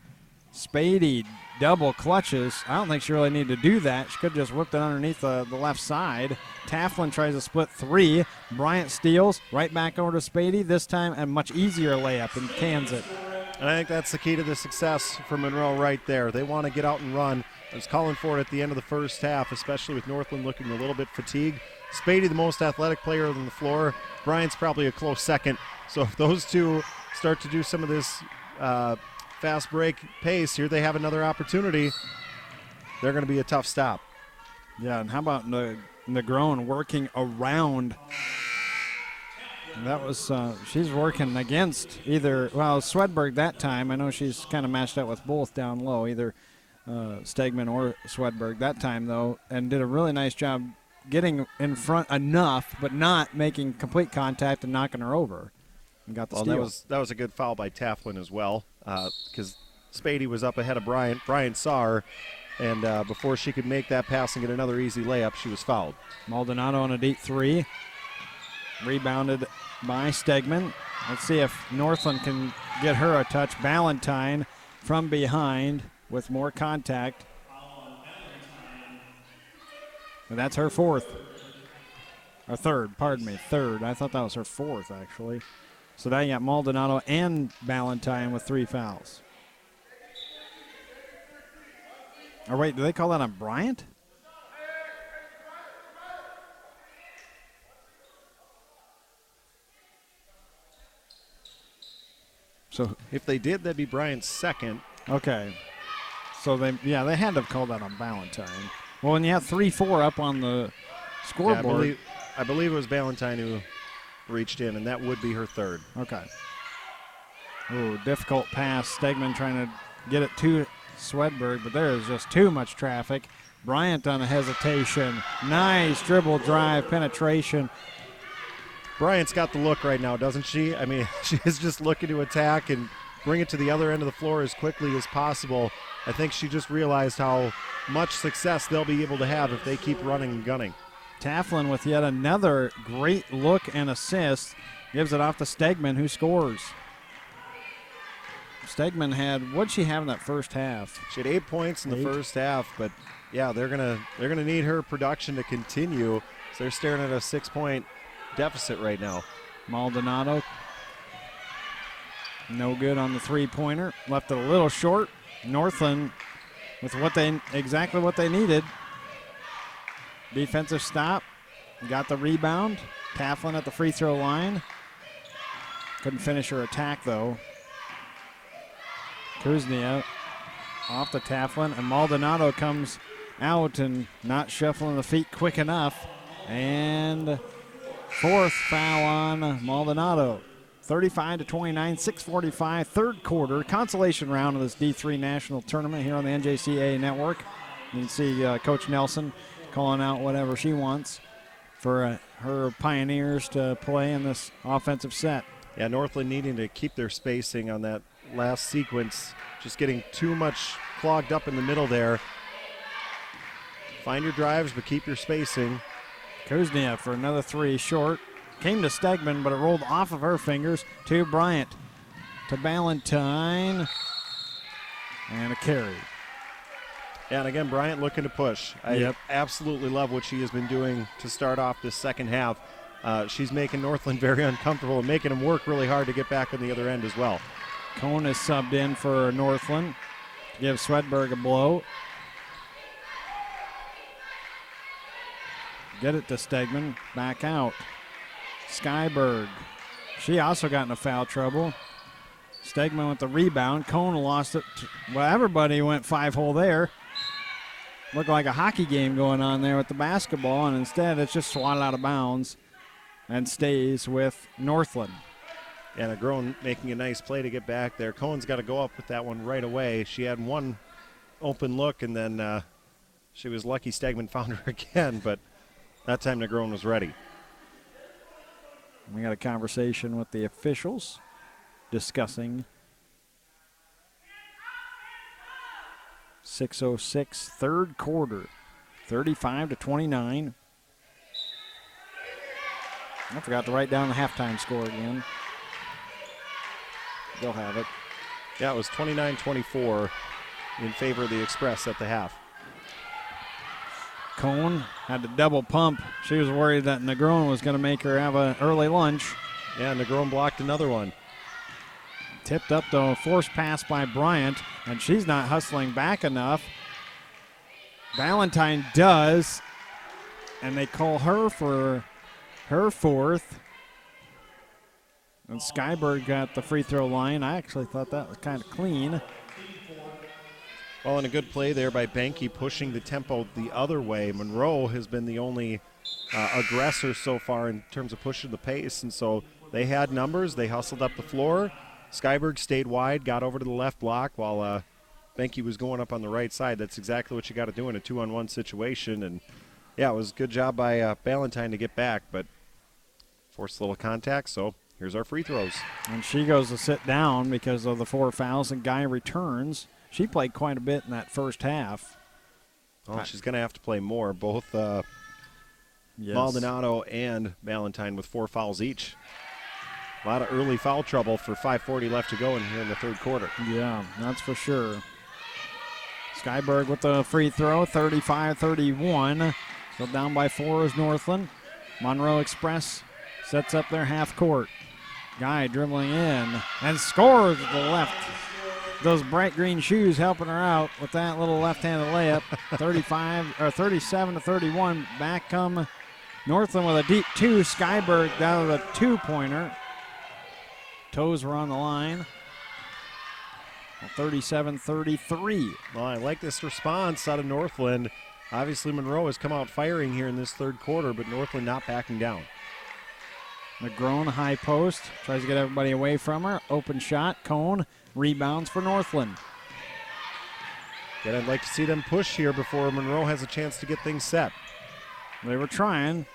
Spady double clutches. I don't think she really needed to do that. She could have just whipped it underneath the left side. Tafflin tries to split 3. Bryant steals right back over to Spady. This time a much easier layup and cans it. And I think that's the key to the success for Monroe right there. They want to get out and run. I was calling for it at the end of the first half, especially with Northland looking a little bit fatigued. Spady, the most athletic player on the floor. Bryant's probably a close second. So if those two start to do some of this fast break pace here, they have another opportunity. They're going to be a tough stop. Yeah, and how about Negron working around? That was she's working against either, well, Swedberg that time. I know she's kind of matched up with both down low, either Stegman or Swedberg that time, though, and did a really nice job getting in front enough, but not making complete contact and knocking her over. And got the steal. That was a good foul by Tafflin as well, because Spady was up ahead of Bryant. Bryant saw her, and before she could make that pass and get another easy layup, she was fouled. Maldonado on a deep 3. Rebounded by Stegman. Let's see if Northland can get her a touch. Ballantyne from behind with more contact. And that's her 4th. Or 3rd, pardon me, 3rd. I thought that was her 4th, actually. So now you got Maldonado and Ballantyne with 3 fouls. Or wait, do they call that on Bryant? So if they did, that'd be Bryant's 2nd. Okay. So they had to have called that on Ballantyne. Well, when you have 3-4 up on the scoreboard. Yeah, I believe it was Ballantyne who reached in, and that would be her 3rd. Okay. Ooh, difficult pass. Stegman trying to get it to Swedberg, but there is just too much traffic. Bryant on a hesitation. Nice dribble drive, penetration. Bryant's got the look right now, doesn't she? I mean, she is just looking to attack and bring it to the other end of the floor as quickly as possible. I think she just realized how much success they'll be able to have if they keep running and gunning. Tafflin with yet another great look and assist. Gives it off to Stegman, who scores. Stegman had, what'd she have in that first half? She had 8 points in the first half, but yeah, they're gonna need her production to continue. So they're staring at a 6-point deficit right now. Maldonado, no good on the three-pointer. Left it a little short. Northland with exactly what they needed. Defensive stop. Got the rebound. Taflin at the free throw line. Couldn't finish her attack though. Kuznia off the Taflin, and Maldonado comes out and not shuffling the feet quick enough. And fourth foul on Maldonado. 35-29, 6:45, third quarter, consolation round of this D3 National Tournament here on the NJCAA Network. You can see Coach Nelson calling out whatever she wants for her Pioneers to play in this offensive set. Yeah, Northland needing to keep their spacing on that last sequence, just getting too much clogged up in the middle there. Find your drives, but keep your spacing. Kuznia for another three, short. Came to Stegman, but it rolled off of her fingers to Bryant. To Ballantyne. And a carry. Yeah, and again, Bryant looking to push. I absolutely love what she has been doing to start off this second half. She's making Northland very uncomfortable and making them work really hard to get back on the other end as well. Cohn is subbed in for Northland to give Swedberg a blow. Get it to Stegman, back out. Skyberg, she also got into foul trouble. Stegman with the rebound. Cohn lost it. Well, everybody went 5-hole there. Looked like a hockey game going on there with the basketball, and instead it's just swatted out of bounds and stays with Northland. And Agron making a nice play to get back there. Cohen's got to go up with that one right away. She had one open look, and then she was lucky Stegman found her again, but that time Negron was ready. We got a conversation with the officials discussing 6:06 third quarter, 35-29. I forgot to write down the halftime score again. They'll have it. Yeah, it was 29-24 in favor of the Express at the half. Cohn had to double pump. She was worried that Negron was going to make her have an early lunch. Yeah, Negron blocked another one. Tipped up though, forced pass by Bryant, and she's not hustling back enough. Ballantyne does, and they call her for her fourth. And Skyberg got the free throw line. I actually thought that was kind of clean. Well, and a good play there by Benke pushing the tempo the other way. Monroe has been the only aggressor so far in terms of pushing the pace, and so they had numbers. They hustled up the floor. Skyberg stayed wide, got over to the left block while Benke was going up on the right side. That's exactly what you got to do in a 2-on-1 situation. And, yeah, it was a good job by Ballantyne to get back, but forced a little contact, so here's our free throws. And she goes to sit down because of the 4 fouls, and Guy returns. She played quite a bit in that first half. Well, she's going to have to play more, both Maldonado and Ballantyne with 4 fouls each. A lot of early foul trouble for 5:40 left to go in here in the third quarter. Yeah, that's for sure. Skyberg with the free throw, 35-31. So down by 4 is Northland. Monroe Express sets up their half court. Guy dribbling in and scores with the left. Those bright green shoes helping her out with that little left-handed layup. 37-31. Back come Northland with a deep 2. Skyberg down with a 2-pointer. Toes were on the line. 37-33. Well, I like this response out of Northland. Obviously, Monroe has come out firing here in this third quarter, but Northland not backing down. Negron high post. Tries to get everybody away from her. Open shot. Cohn rebounds for Northland. Yet I'd like to see them push here before Monroe has a chance to get things set. They were trying.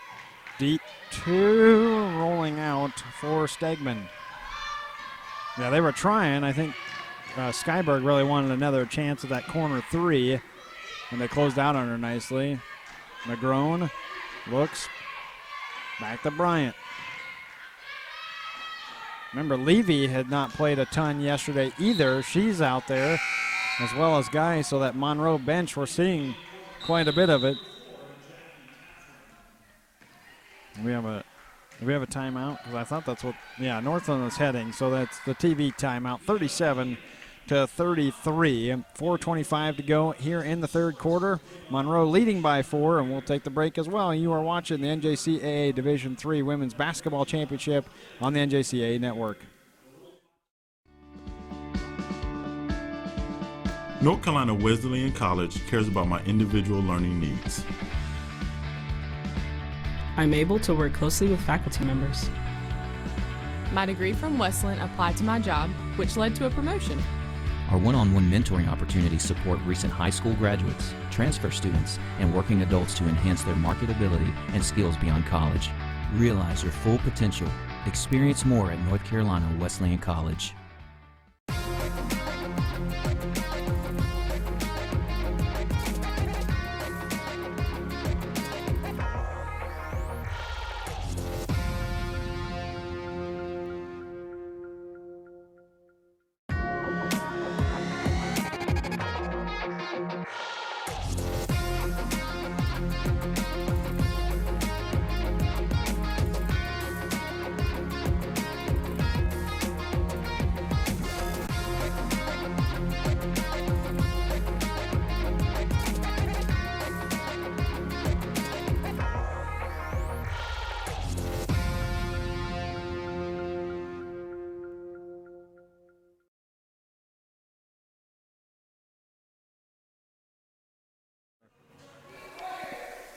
Deep 2 rolling out for Stegman. Yeah, they were trying. I think Skyberg really wanted another chance at that corner 3, and they closed out on her nicely. Negron looks back to Bryant. Remember, Levy had not played a ton yesterday either. She's out there, as well as Guy, so that Monroe bench, we're seeing quite a bit of it. We have a timeout? Because I thought that's what, Northland was heading, so that's the TV timeout. 37-33, 4:25 to go here in the third quarter. Monroe leading by 4, and we'll take the break as well. You are watching the NJCAA Division III Women's Basketball Championship on the NJCAA Network. North Carolina Wesleyan College cares about my individual learning needs. I'm able to work closely with faculty members. My degree from Wesleyan applied to my job, which led to a promotion. Our one-on-one mentoring opportunities support recent high school graduates, transfer students, and working adults to enhance their marketability and skills beyond college. Realize your full potential. Experience more at North Carolina Wesleyan College.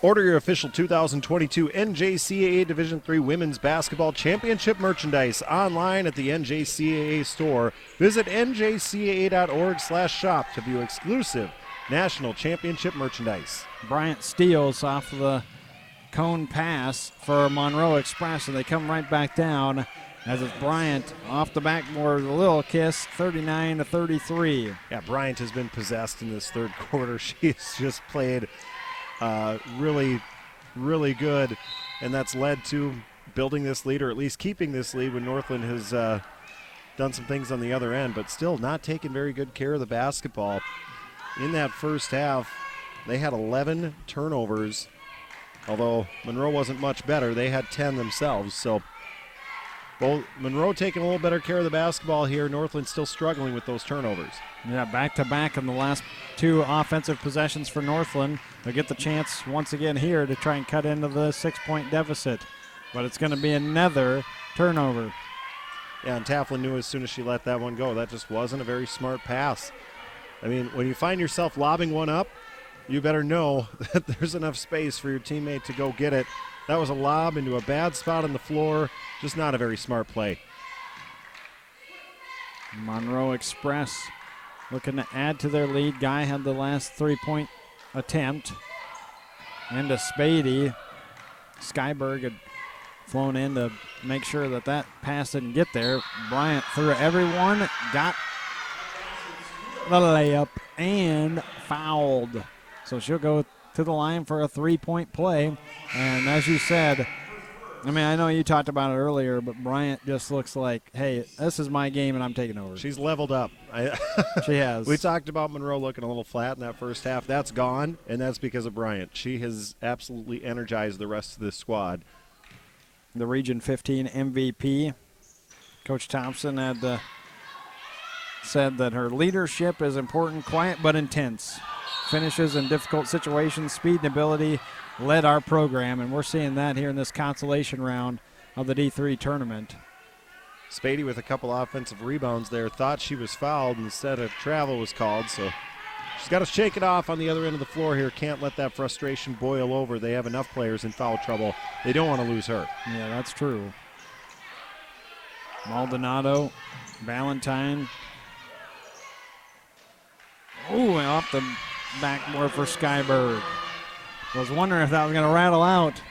Order your official 2022 NJCAA Division III Women's Basketball Championship merchandise online at the NJCAA store. Visit njcaa.org/shop to view exclusive national championship merchandise. Bryant steals off the cone pass for Monroe Express, and they come right back down as it's Bryant off the backboard, a little kiss, 39-33. Yeah, Bryant has been possessed in this third quarter. She's just played really, really good, and that's led to building this lead, or at least keeping this lead when Northland has done some things on the other end, but still not taking very good care of the basketball. In that first half, they had 11 turnovers, although Monroe wasn't much better. They had 10 themselves, so Monroe taking a little better care of the basketball here. Northland still struggling with those turnovers. Yeah, back-to-back in the last two offensive possessions for Northland. They'll get the chance once again here to try and cut into the 6-point deficit. But it's going to be another turnover. Yeah, and Taflin knew as soon as she let that one go, that just wasn't a very smart pass. I mean, when you find yourself lobbing one up, you better know that there's enough space for your teammate to go get it. That was a lob into a bad spot on the floor. Just not a very smart play. Monroe Express looking to add to their lead. Guy had the last 3-point attempt. And to Spady. Skyberg had flown in to make sure that that pass didn't get there. Bryant threw everyone, got the layup, and fouled. So she'll go to the line for a 3-point play. And as you said, I mean, I know you talked about it earlier, but Bryant just looks like, hey, this is my game and I'm taking over. She's leveled up. She has. We talked about Monroe looking a little flat in that first half. That's gone, and that's because of Bryant. She has absolutely energized the rest of this squad. The Region 15 MVP, Coach Thompson had said that her leadership is important, quiet but intense. Finishes in difficult situations, speed and ability led our program, and we're seeing that here in this consolation round of the D3 tournament. Spady with a couple offensive rebounds there, thought she was fouled, instead of travel was called, so she's got to shake it off on the other end of the floor here. Can't let that frustration boil over. They have enough players in foul trouble. They don't want to lose her. Yeah, that's true. Maldonado, Valentine. Ooh, and off the backboard for Skyberg. Was wondering if that was going to rattle out.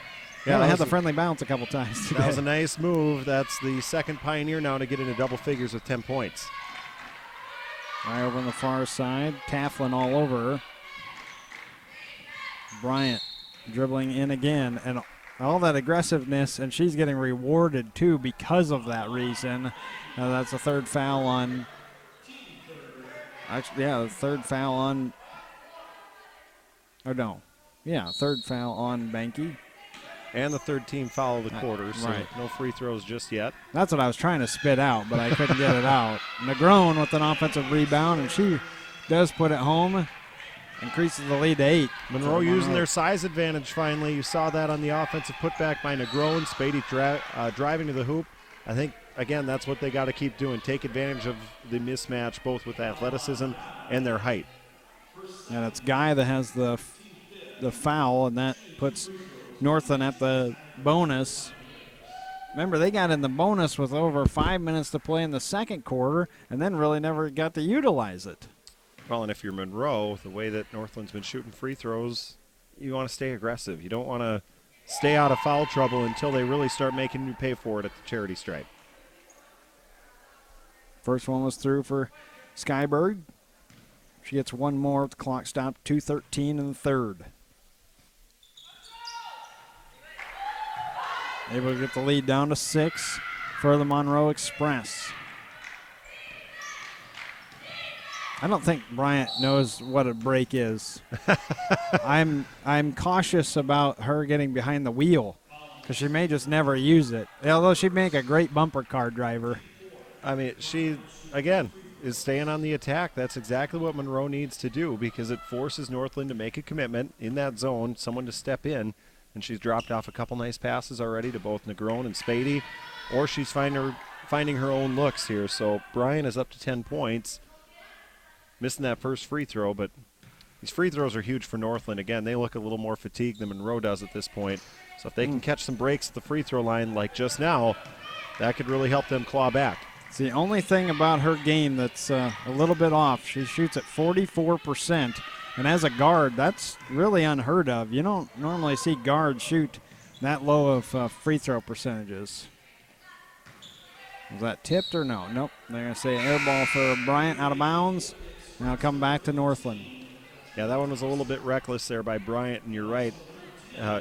Yeah, they had the friendly bounce a couple times today. That was a nice move. That's the second Pioneer now to get into double figures with 10 points. Right over on the far side. Taflin all over her. Bryant dribbling in again. And all that aggressiveness, and she's getting rewarded too because of that reason. That's a third foul on. Actually, yeah, the third foul on. Or no, yeah, third foul on Banky. And the third team foul of the quarter, so right. no free throws just yet. That's what I was trying to spit out, but I couldn't get it out. Negron with an offensive rebound, and she does put it home. Increases the lead to 8. Monroe using their size advantage finally. You saw that on the offensive putback by Negron. Spady driving to the hoop. I think, again, that's what they got to keep doing. Take advantage of the mismatch, both with athleticism and their height. And it's Guy that has the foul, and that puts Northland at the bonus. Remember, they got in the bonus with over 5 minutes to play in the second quarter and then really never got to utilize it. Well, and if you're Monroe, the way that Northland's been shooting free throws, you want to stay aggressive. You don't want to stay out of foul trouble until they really start making you pay for it at the charity stripe. First one was through for Skyberg. She gets one more with the clock stopped, 2:13 in the third. Able to get the lead down to 6 for the Monroe Express. I don't think Bryant knows what a break is. I'm cautious about her getting behind the wheel because she may just never use it, although she'd make a great bumper car driver. I mean, she, again, is staying on the attack. That's exactly what Monroe needs to do because it forces Northland to make a commitment in that zone, someone to step in. And she's dropped off a couple nice passes already to both Negron and Spady, or she's finding her own looks here. So Bryan is up to 10 points, missing that first free throw, but these free throws are huge for Northland. Again, they look a little more fatigued than Monroe does at this point. So if they can catch some breaks at the free throw line like just now, that could really help them claw back. It's the only thing about her game that's a little bit off. She shoots at 44%. And as a guard, that's really unheard of. You don't normally see guards shoot that low of free throw percentages. Was that tipped or no? Nope. They're going to say air ball for Bryant out of bounds. Now come back to Northland. Yeah, that one was a little bit reckless there by Bryant, and you're right.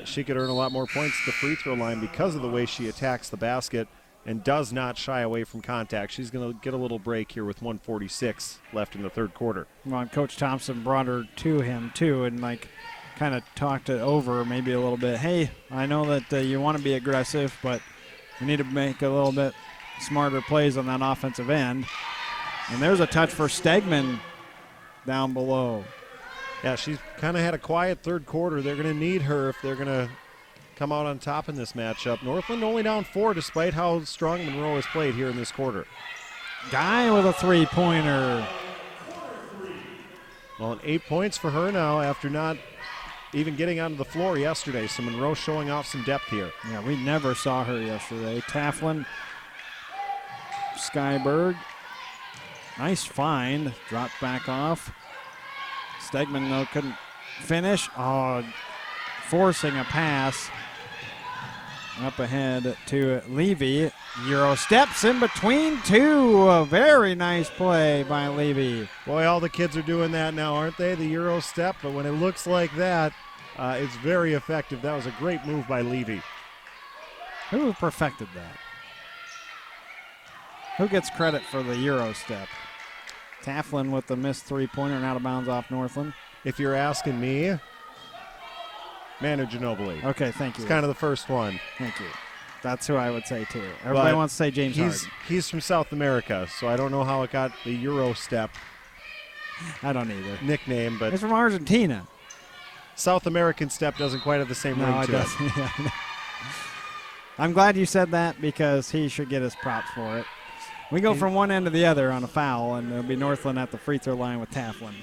She could earn a lot more points at the free throw line because of the way she attacks the basket and does not shy away from contact. She's going to get a little break here with 1:46 left in the third quarter. Well, and Coach Thompson brought her to him, too, and, kind of talked it over maybe a little bit. Hey, I know that you want to be aggressive, but we need to make a little bit smarter plays on that offensive end. And there's a touch for Stegman down below. Yeah, she's kind of had a quiet third quarter. They're going to need her if they're going to come out on top in this matchup. Northland only down 4 despite how strong Monroe has played here in this quarter. Guy with a three-pointer. Well, and 8 points for her now after not even getting onto the floor yesterday. So Monroe showing off some depth here. Yeah, we never saw her yesterday. Taflin, Skyberg. Nice find. Dropped back off. Stegman, though, couldn't finish. Oh, forcing a pass. Up ahead to Levy. Euro steps in between two. A very nice play by Levy. Boy, all the kids are doing that now, aren't they? The Euro step. But when it looks like that, it's very effective. That was a great move by Levy. Who perfected that? Who gets credit for the Euro step? Taflin with the missed three-pointer and out of bounds off Northland. If you're asking me, Manu Ginobili. Okay, thank you. It's kind of the first one. Thank you. That's who I would say, too. Everybody wants to say James Harden. He's from South America, so I don't know how it got the Euro step I don't either. nickname, but He's from Argentina. South American step doesn't quite have the same ring No, it to doesn't. Yeah. I'm glad you said that because he should get his props for it. We go from one end to the other on a foul, and it'll be Northland at the free throw line with Taflin.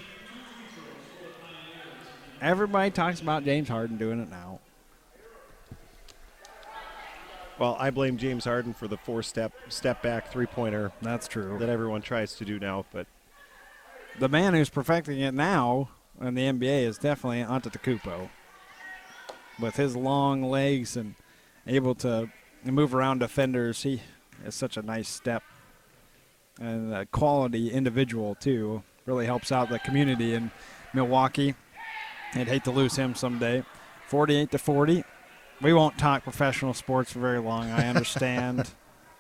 Everybody talks about James Harden doing it now. Well, I blame James Harden for the step back three-pointer. That's true. That everyone tries to do now, but the man who's perfecting it now in the NBA is definitely Antetokounmpo. With his long legs and able to move around defenders, he has such a nice step and a quality individual too. Really helps out the community in Milwaukee. I'd hate to lose him someday. 48-40. We won't talk professional sports for very long, I understand.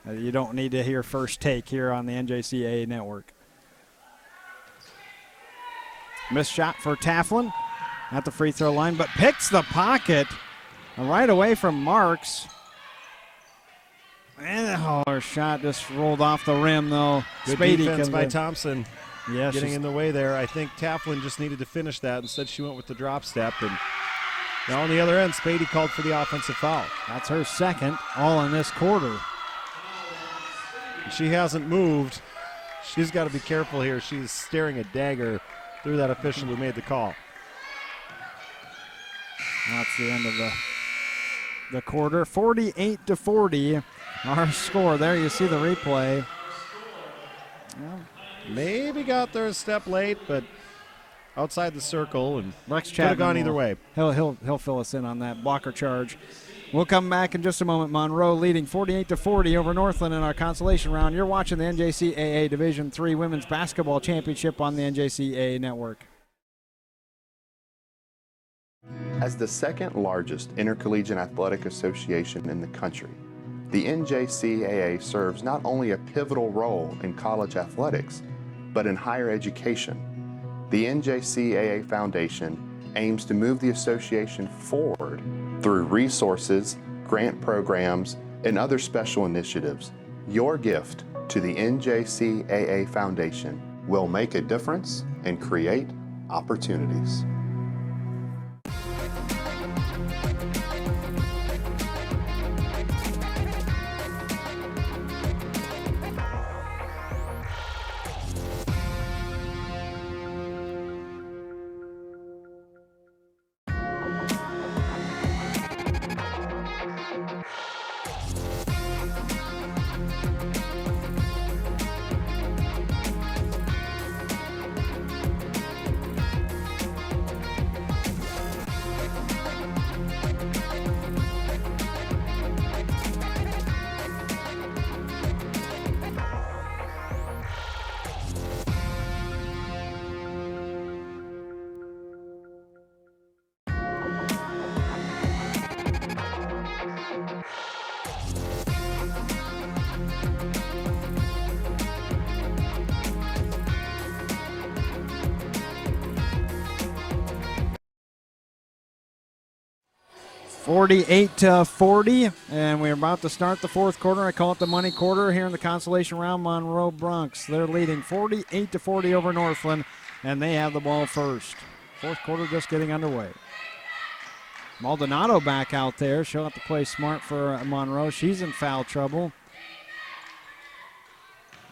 You don't need to hear First Take here on the NJCAA network. Missed shot for Taflin at the free throw line, but picks the pocket right away from Marks. And her shot just rolled off the rim, though. Good Spady defense by in. Thompson. Yeah, getting in the way there. I think Taflin just needed to finish that. Instead, she went with the drop step. And now on the other end, Spady called for the offensive foul. That's her second, all in this quarter. She hasn't moved. She's got to be careful here. She's staring a dagger through that official who made the call. That's the end of the quarter. 48-40, our score. There you see the replay. Well, maybe got there a step late, but outside the circle, and Rex could have gone either way. He'll fill us in on that blocker charge. We'll come back in just a moment. Monroe leading 48-40 over Northland in our consolation round. You're watching the NJCAA Division III Women's Basketball Championship on the NJCAA Network. As the second largest intercollegiate athletic association in the country, the NJCAA serves not only a pivotal role in college athletics, but in higher education. The NJCAA Foundation aims to move the association forward through resources, grant programs, and other special initiatives. Your gift to the NJCAA Foundation will make a difference and create opportunities. (48-40), and we're about to start the fourth quarter. I call it the money quarter here in the consolation round. Monroe Bronx, they're leading 48-40 over Northland, and they have the ball first. Fourth quarter just getting underway. Maldonado back out there. She'll have to play smart for Monroe. She's in foul trouble.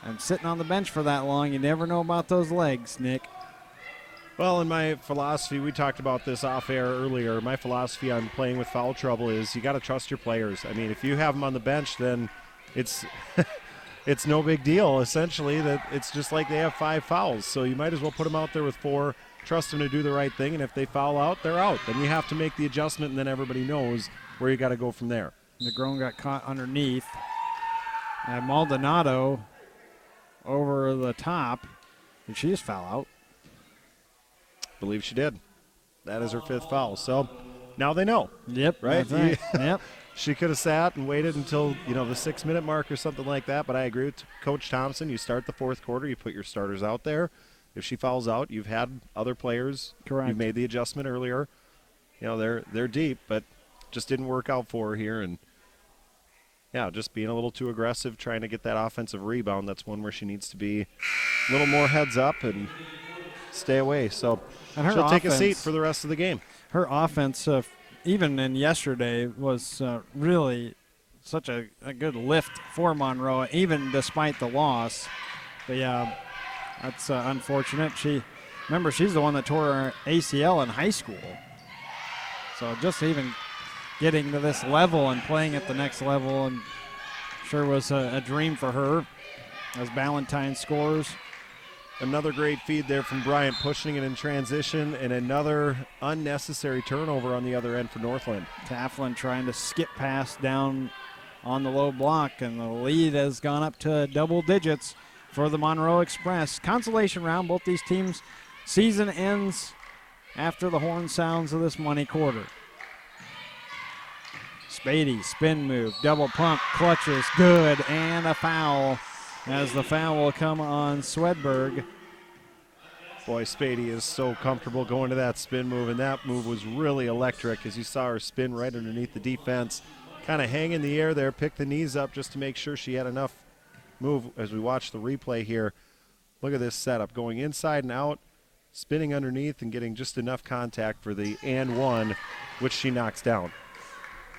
And sitting on the bench for that long, you never know about those legs, Nick. Well, in my philosophy, we talked about this off air earlier. My philosophy on playing with foul trouble is you got to trust your players. I mean, if you have them on the bench, then it's it's no big deal. Essentially, that it's just like they have 5 fouls, so you might as well put them out there with 4. Trust them to do the right thing, and if they foul out, they're out. Then you have to make the adjustment, and then everybody knows where you got to go from there. Negron got caught underneath, and Maldonado over the top. Did she just foul out? Believe she did. That is her 5th foul. So now they know. Yep. Right? That's right. Yep. She could have sat and waited until, the 6-minute mark or something like that, but I agree with Coach Thompson. You start the fourth quarter, you put your starters out there. If she fouls out, you've had other players. Correct. You've made the adjustment earlier. They're deep, but just didn't work out for her here. And, yeah, just being a little too aggressive, trying to get that offensive rebound. That's one where she needs to be a little more heads up and stay away. So she'll take a seat for the rest of the game. Her offense, even in yesterday, was really such a good lift for Monroe, even despite the loss. But, yeah, that's unfortunate. She's the one that tore her ACL in high school. So just even getting to this level and playing at the next level and sure was a dream for her as Ballantyne scores. Another great feed there from Bryant, pushing it in transition, and another unnecessary turnover on the other end for Northland. Taflin trying to skip pass down on the low block, and the lead has gone up to double digits for the Monroe Express. Consolation round, both these teams' season ends after the horn sounds of this money quarter. Spady, spin move, double pump, clutches, good, and a foul as the foul will come on Swedberg. Boy, Spady is so comfortable going to that spin move, and that move was really electric as you saw her spin right underneath the defense, kind of hang in the air there, pick the knees up just to make sure she had enough move as we watch the replay here. Look at this setup, going inside and out, spinning underneath and getting just enough contact for the and one, which she knocks down.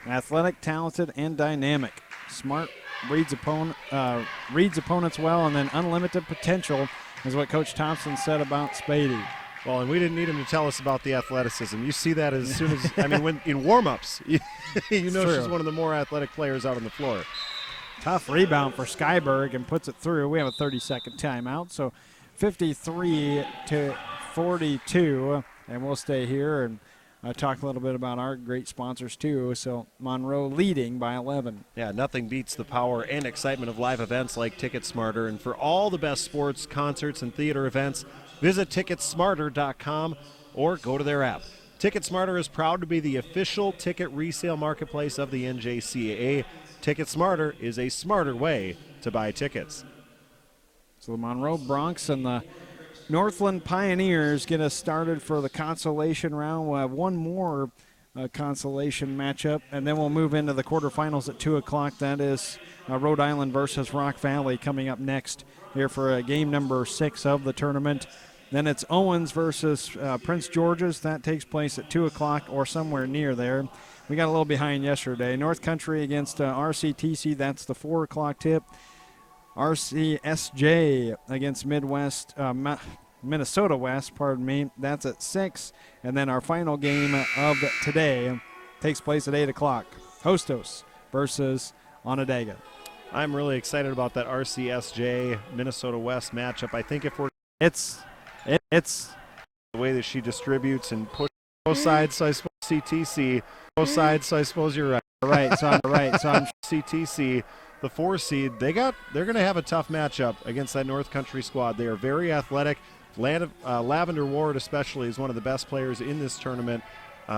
Athletic, talented, and dynamic. Smart, reads opponents well, and then unlimited potential is what Coach Thompson said about Spady. Well, and we didn't need him to tell us about the athleticism. You see that as soon as, I mean, when in warm-ups, you know she's one of the more athletic players out on the floor. Tough rebound for Skyberg and puts it through. We have a 30-second timeout, so 53-42, and we'll stay here and talk a little bit about our great sponsors too. So Monroe leading by 11. Yeah, nothing beats the power and excitement of live events like Ticket Smarter. And for all the best sports, concerts, and theater events, visit ticketsmarter.com or go to their app. Ticket Smarter is proud to be the official ticket resale marketplace of the NJCAA. Ticket Smarter is a smarter way to buy tickets. So the Monroe Bronx and the Northland Pioneers get us started for the consolation round. We'll have one more consolation matchup, and then we'll move into the quarterfinals at 2 o'clock. That is Rhode Island versus Rock Valley coming up next here for game number 6 of the tournament. Then it's Owens versus Prince George's. That takes place at 2 o'clock or somewhere near there. We got a little behind yesterday. North Country against RCTC. That's the 4 o'clock tip. RCSJ against Minnesota West, that's at 6. And then our final game of today takes place at 8 o'clock. Hostos versus Onondaga. I'm really excited about that RCSJ Minnesota West matchup. I think if we're it's the way that she distributes and push both sides, so I suppose CTC both sides, so I suppose you're right. So I'm CTC, the 4 seed, they're going to have a tough matchup against that North Country squad. They are very athletic. Lavender Ward especially is one of the best players in this tournament,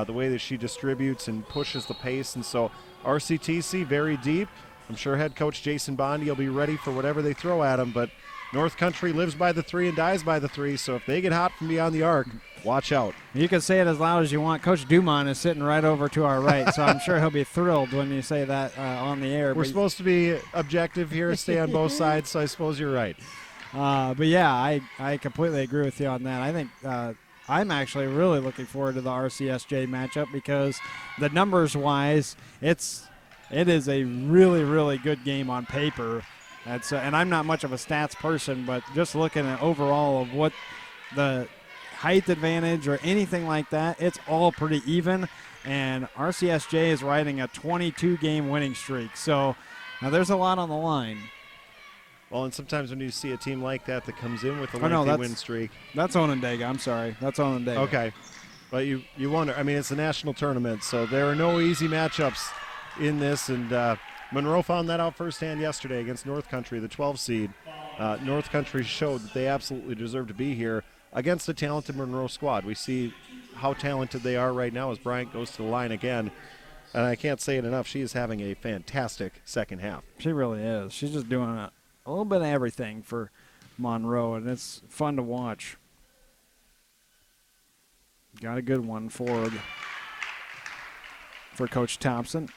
the way that she distributes and pushes the pace. And so RCTC very deep. I'm sure head coach Jason Bondi will be ready for whatever they throw at him, but North Country lives by the 3 and dies by the 3, so if they get hot from beyond the arc, watch out. You can say it as loud as you want. Coach Dumont is sitting right over to our right, so I'm sure he'll be thrilled when you say that on the air. We're supposed to be objective here, stay on both sides, so I suppose you're right. But yeah, I completely agree with you on that. I think I'm actually really looking forward to the RCSJ matchup because the numbers-wise, it is a really, really good game on paper. And I'm not much of a stats person, but just looking at overall of what the height advantage or anything like that, it's all pretty even. And RCSJ is riding a 22-game winning streak. So there's a lot on the line. Well, and sometimes when you see a team like that comes in with a lengthy win streak. That's Onondaga. I'm sorry. That's Onondaga. Okay. But you wonder, I mean, it's a national tournament, so there are no easy matchups in this. And Monroe found that out firsthand yesterday against North Country, the 12 seed. North Country showed that they absolutely deserve to be here against a talented Monroe squad. We see how talented they are right now as Bryant goes to the line again. And I can't say it enough, she is having a fantastic second half. She really is. She's just doing a little bit of everything for Monroe, and it's fun to watch. Got a good one for Coach Thompson.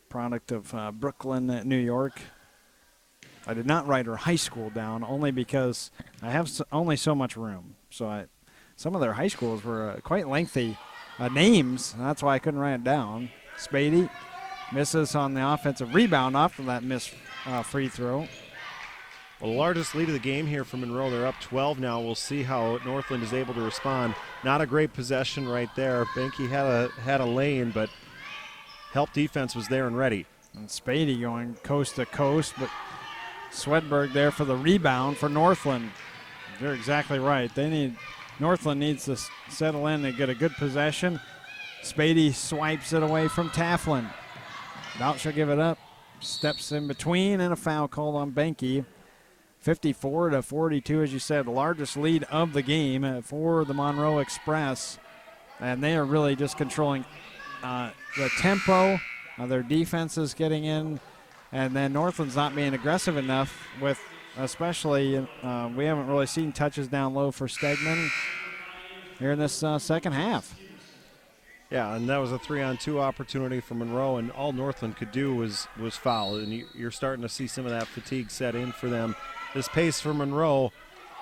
Product of Brooklyn, New York. I did not write her high school down only because I have only so much room. So some of their high schools were quite lengthy names. And that's why I couldn't write it down. Spady misses on the offensive rebound off of that missed free throw. Well, the largest lead of the game here for Monroe. They're up 12 now. We'll see how Northland is able to respond. Not a great possession right there. Benke had a lane, but help defense was there and ready. And Spady going coast to coast, but Swedberg there for the rebound for Northland. You're exactly right. Northland needs to settle in and get a good possession. Spady swipes it away from Taflin. Doubt she'll give it up. Steps in between, and a foul called on Benke. 54-42, as you said, the largest lead of the game for the Monroe Express. And they are really just controlling the tempo Their defense is getting in, and then Northland's not being aggressive enough with, especially, we haven't really seen touches down low for Stegman here in this second half. Yeah, and that was a 3-on-2 opportunity for Monroe, and all Northland could do was foul, and you're starting to see some of that fatigue set in for them. This pace for Monroe,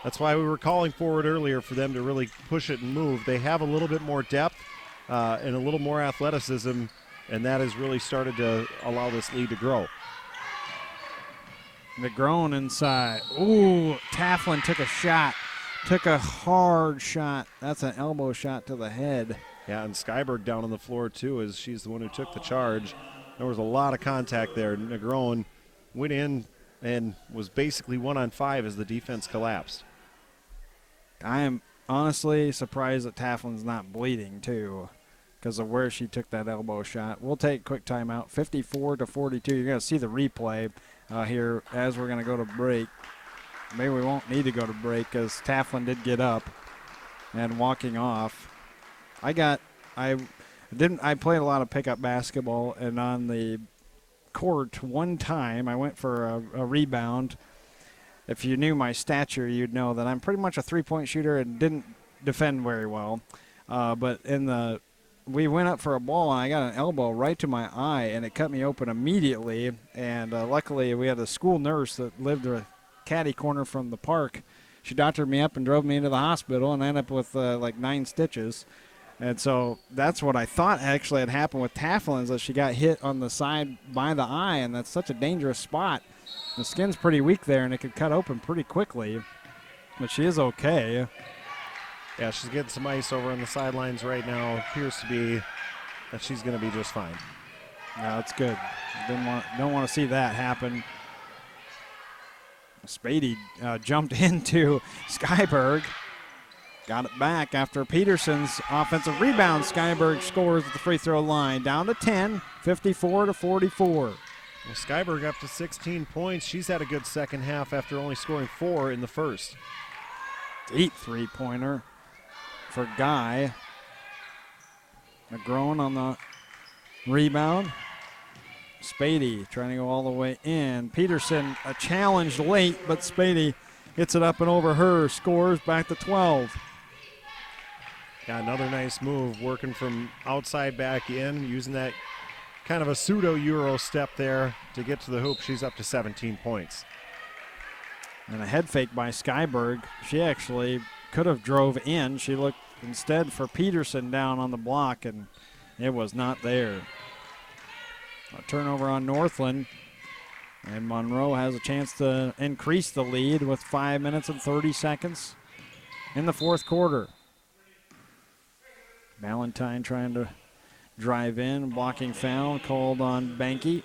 that's why we were calling forward earlier for them to really push it and move. They have a little bit more depth and a little more athleticism, and that has really started to allow this lead to grow. McGrone inside. Ooh, Taflin took a shot. Took a hard shot. That's an elbow shot to the head. Yeah, and Skyberg down on the floor, too, as she's the one who took the charge. There was a lot of contact there. Negron went in and was basically 1-on-5 as the defense collapsed. I am honestly surprised that Taflin's not bleeding, too, because of where she took that elbow shot. We'll take a quick timeout. 54-42. You're going to see the replay here as we're going to go to break. Maybe we won't need to go to break because Taflin did get up and walking off. I played a lot of pickup basketball, and on the court one time I went for a rebound. If you knew my stature, you'd know that I'm pretty much a three-point shooter and didn't defend very well. But we went up for a ball, and I got an elbow right to my eye, and it cut me open immediately. And luckily, we had a school nurse that lived a caddy corner from the park. She doctored me up and drove me into the hospital, and I ended up with like 9 stitches. And so that's what I thought actually had happened with Taflin, is that she got hit on the side by the eye, and that's such a dangerous spot. The skin's pretty weak there, and it could cut open pretty quickly. But she is okay. Yeah, she's getting some ice over on the sidelines right now. Appears to be that she's going to be just fine. Yeah, that's good. Don't want to see that happen. Spady jumped into Skyberg. Got it back after Peterson's offensive rebound. Skyberg scores at the free throw line. Down to 10, 54-44. Well, Skyberg up to 16 points. She's had a good second half after only scoring 4 in the first. Deep three-pointer for Guy. McGrone on the rebound. Spady trying to go all the way in. Peterson a challenge late, but Spady hits it up and over her. Scores back to 12. Yeah, another nice move, working from outside back in, using that kind of a pseudo-Euro step there to get to the hoop. She's up to 17 points. And a head fake by Skyberg. She actually could have drove in. She looked instead for Peterson down on the block, and it was not there. A turnover on Northland, and Monroe has a chance to increase the lead with 5 minutes and 30 seconds in the fourth quarter. Valentine trying to drive in, blocking foul called on Banky.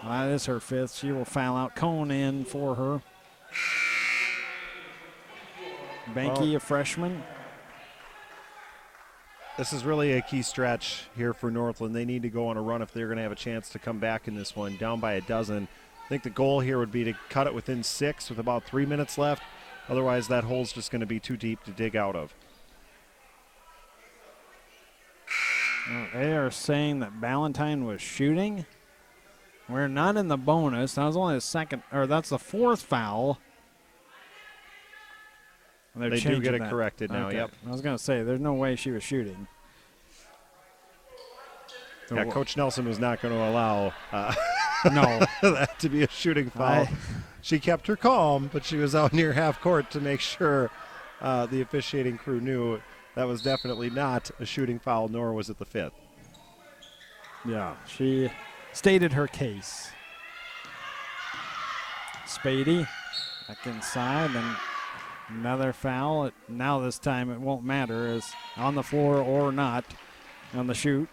That is her 5th. She will foul out. Cone in for her. Banky, a freshman. This is really a key stretch here for Northland. They need to go on a run if they're going to have a chance to come back in this one, down by a dozen. I think the goal here would be to cut it within 6 with about 3 minutes left. Otherwise, that hole's just going to be too deep to dig out of. They are saying that Valentine was shooting. We're not in the bonus. That was only the second, or that's the 4th foul. They do get it corrected now, okay. Yep. I was going to say, there's no way she was shooting. So yeah, Coach Nelson was not going to allow no that to be a shooting foul. She kept her calm, but she was out near half court to make sure the officiating crew knew that was definitely not a shooting foul, nor was it the 5th. Yeah, she stated her case. Spady back inside, and another foul. Now this time it won't matter, as on the floor or not on the shoot.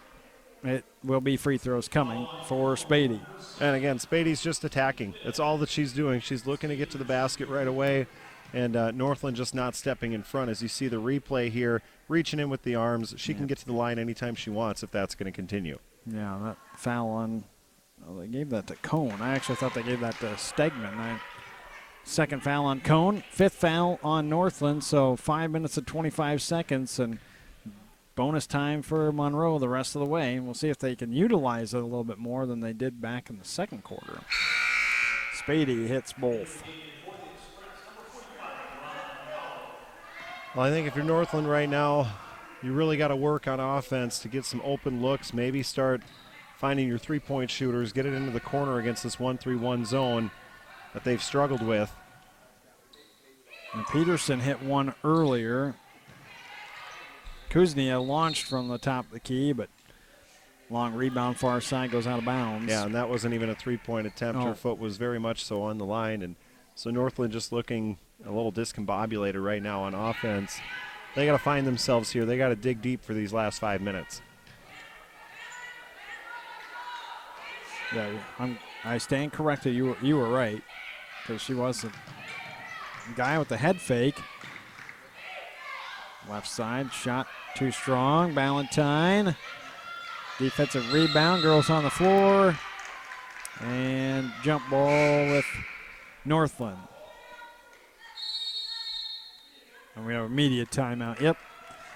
It will be free throws coming for Spady. And again, Spady's just attacking. That's all that she's doing. She's looking to get to the basket right away, and Northland just not stepping in front. As you see the replay here, reaching in with the arms. She can get to the line anytime she wants if that's going to continue. Yeah, that foul on, well, they gave that to Cone. I actually thought they gave that to Stegman. Second foul on Cone, 5th foul on Northland, so 5 minutes and 25 seconds, and bonus time for Monroe the rest of the way. We'll see if they can utilize it a little bit more than they did back in the second quarter. Spady hits both. Well, I think if you're Northland right now, you really got to work on offense to get some open looks, maybe start finding your three-point shooters, get it into the corner against this 1-3-1 zone that they've struggled with. And Peterson hit one earlier. Kuznia launched from the top of the key, but long rebound far side goes out of bounds. Yeah, and that wasn't even a three-point attempt. Her foot was very much so on the line, and so Northland just looking a little discombobulated right now on offense. They got to find themselves here. They got to dig deep for these last 5 minutes. Yeah, I stand corrected. You were right, because she was the guy with the head fake. Left side shot too strong. Ballantyne. Defensive rebound. Girls on the floor. And jump ball with Northland. And we have a media timeout. Yep.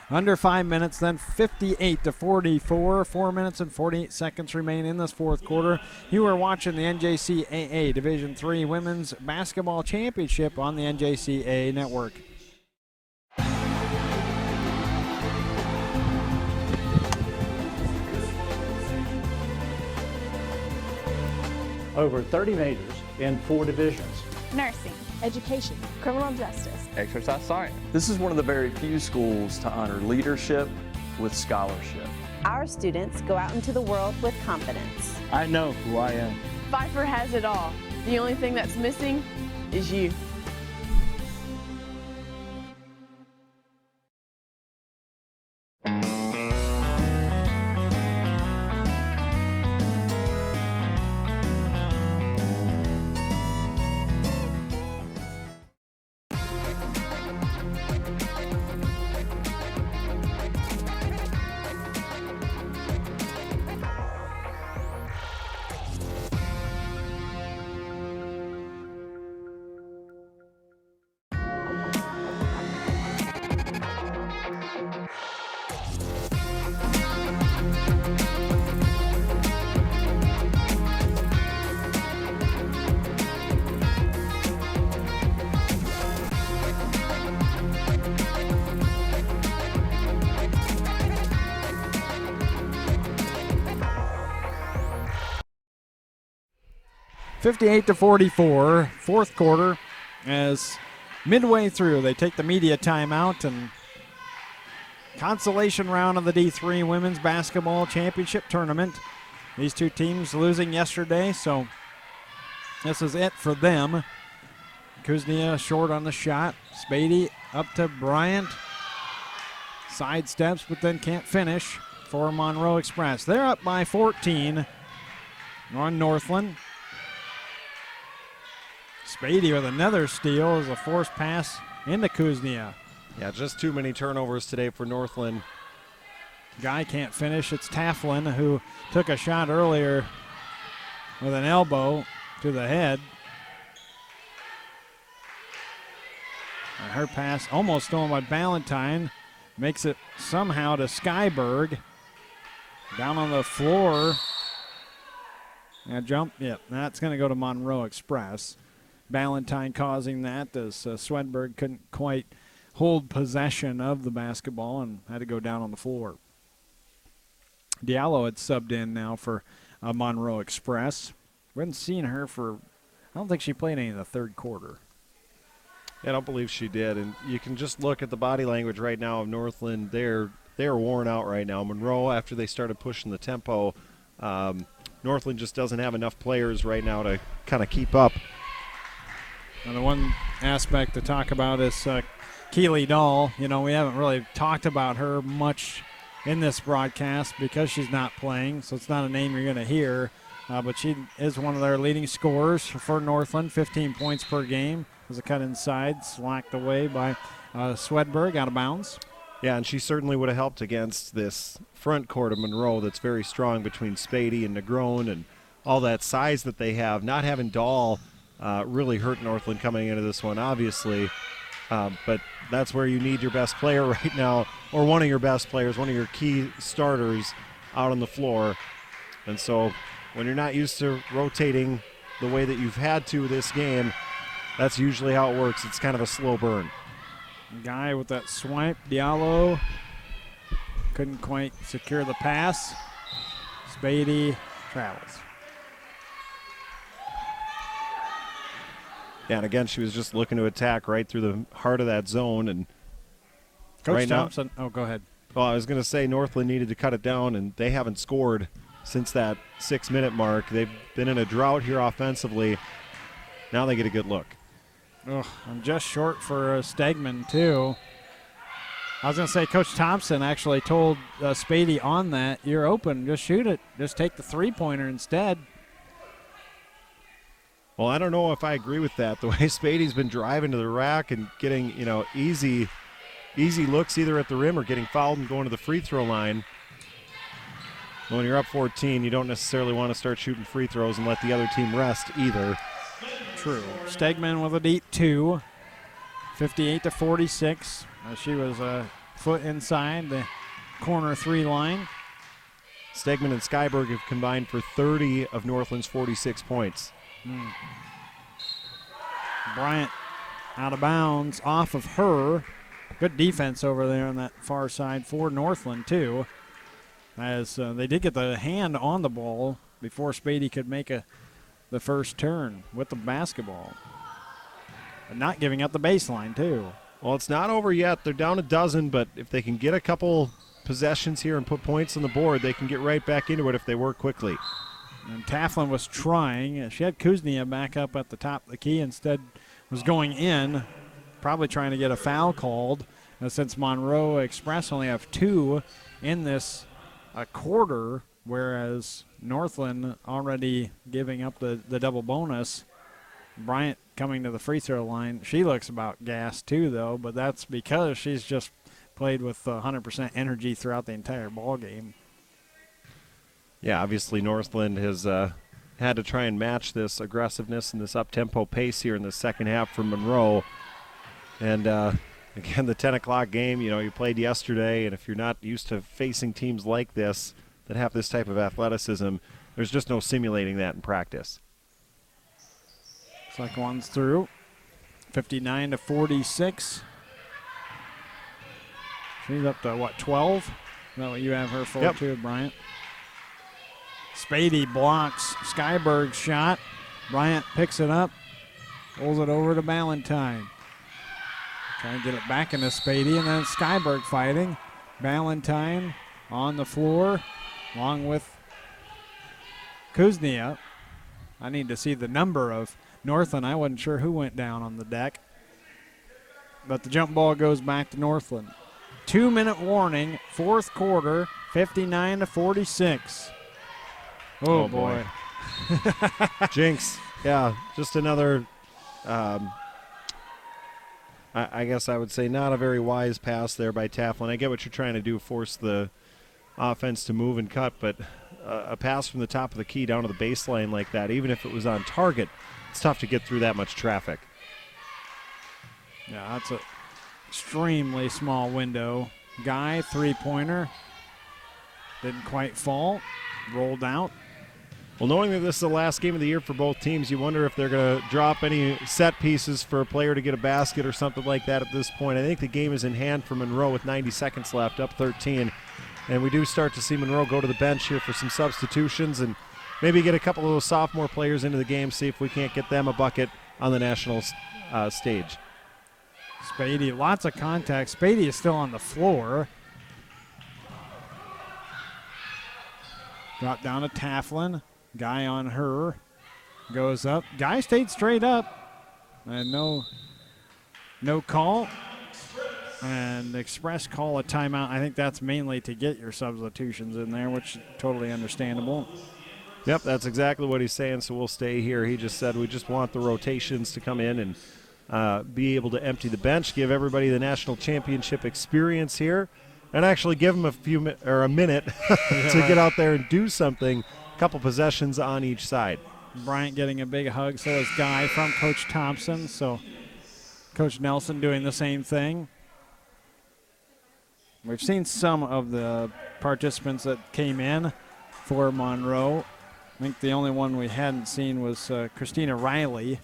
Under 5 minutes, then 58-44. 4 minutes and 48 seconds remain in this fourth quarter. You are watching the NJCAA Division III Women's Basketball Championship on the NJCAA Network. Over 30 majors in 4 divisions. Nursing, education, criminal justice, exercise science. This is one of the very few schools to honor leadership with scholarship. Our students go out into the world with confidence. I know who I am. Pfeiffer has it all. The only thing that's missing is you. (58-44), fourth quarter. As midway through, they take the media timeout, and consolation round of the D3 Women's Basketball Championship Tournament. These two teams losing yesterday, so this is it for them. Kuznia short on the shot. Spady up to Bryant. Sidesteps, but then can't finish for Monroe Express. They're up by 14 on Northland. Spady with another steal as a forced pass into Kuznia. Yeah, just too many turnovers today for Northland. Guy can't finish. It's Taflin, who took a shot earlier with an elbow to the head. And her pass almost stolen by Ballantyne. Makes it somehow to Skyberg. Down on the floor. And jump. Yep, that's going to go to Monroe Express. Ballantyne causing that as Swedberg couldn't quite hold possession of the basketball and had to go down on the floor. Diallo had subbed in now for Monroe Express. We haven't seen her I don't think she played any in the third quarter. I don't believe she did, and you can just look at the body language right now of Northland. They're worn out right now. Monroe, after they started pushing the tempo, Northland just doesn't have enough players right now to kind of keep up. And the one aspect to talk about is Keely Dahl. You know, we haven't really talked about her much in this broadcast because she's not playing, so it's not a name you're going to hear. But she is one of their leading scorers for Northland, 15 points per game. As a cut inside, slacked away by Swedberg, out of bounds. Yeah, and she certainly would have helped against this front court of Monroe that's very strong between Spady and Negron and all that size that they have. Not having Dahl really hurt Northland coming into this one. Obviously, But that's where you need your best player right now, or one of your best players, one of your key starters out on the floor. And so when you're not used to rotating the way that you've had to this game, that's usually how it works. It's kind of a slow burn. Guy with that swipe, Diallo, couldn't quite secure the pass. Spady travels. Yeah, and again, she was just looking to attack right through the heart of that zone. And Coach right Thompson, go ahead. Well, I was going to say Northland needed to cut it down, and they haven't scored since that 6-minute mark. They've been in a drought here offensively. Now they get a good look. Oh, I'm just short for Stegman, too. I was going to say Coach Thompson actually told Spady on that, you're open, just shoot it. Just take the three-pointer instead. Well, I don't know if I agree with that. The way Spady's been driving to the rack and getting, easy looks either at the rim or getting fouled and going to the free throw line. When you're up 14, you don't necessarily want to start shooting free throws and let the other team rest either. True. Stegman with a deep 2, 58-46. She was a foot inside the corner 3 line. Stegman and Skyberg have combined for 30 of Northland's 46 points. Bryant out of bounds off of her. Good defense over there on that far side for Northland, too, as they did get the hand on the ball before Spady could make the first turn with the basketball. But not giving up the baseline, too. Well, it's not over yet. They're down a dozen, but if they can get a couple possessions here and put points on the board, they can get right back into it if they work quickly. And Taflin was trying. She had Kuznia back up at the top of the key. Instead was going in, probably trying to get a foul called. Since Monroe Express only have 2 in this quarter, whereas Northland already giving up the double bonus. Bryant coming to the free throw line. She looks about gassed too, though, but that's because she's just played with 100% energy throughout the entire ball game. Yeah, obviously Northland has had to try and match this aggressiveness and this up-tempo pace here in the second half for Monroe. And again, the 10 o'clock game, you played yesterday, and if you're not used to facing teams like this that have this type of athleticism, there's just no simulating that in practice. Second one's through. 59-46. She's up to, 12? Is that what you have her for, too, Bryant? Spady blocks Skyberg's shot. Bryant picks it up, pulls it over to Ballantyne. Trying to get it back into Spady, and then Skyberg fighting. Ballantyne on the floor, along with Kuznia. I need to see the number of Northland. I wasn't sure who went down on the deck. But the jump ball goes back to Northland. 2-minute warning, fourth quarter, 59-46. Oh boy. Jinx. Yeah, just another, I guess I would say not a very wise pass there by Taflin. I get what you're trying to do, force the offense to move and cut, but a pass from the top of the key down to the baseline like that, even if it was on target, it's tough to get through that much traffic. Yeah, that's an extremely small window. Guy, three-pointer. Didn't quite fall. Rolled out. Well, knowing that this is the last game of the year for both teams, you wonder if they're going to drop any set pieces for a player to get a basket or something like that at this point. I think the game is in hand for Monroe with 90 seconds left, up 13. And we do start to see Monroe go to the bench here for some substitutions and maybe get a couple of those sophomore players into the game, see if we can't get them a bucket on the national stage. Spady, lots of contact. Spady is still on the floor. Drop down to Taflin. Guy on her. Goes up. Guy stayed straight up. And no call. And Express call a timeout. I think that's mainly to get your substitutions in there, which is totally understandable. Yep, that's exactly what he's saying, so we'll stay here. He just said we just want the rotations to come in and be able to empty the bench, give everybody the national championship experience here, and actually give them a minute to get out there and do something. A couple possessions on each side. Bryant getting a big hug, so is Guy from Coach Thompson. So Coach Nelson doing the same thing. We've seen some of the participants that came in for Monroe. I think the only one we hadn't seen was Christina Riley.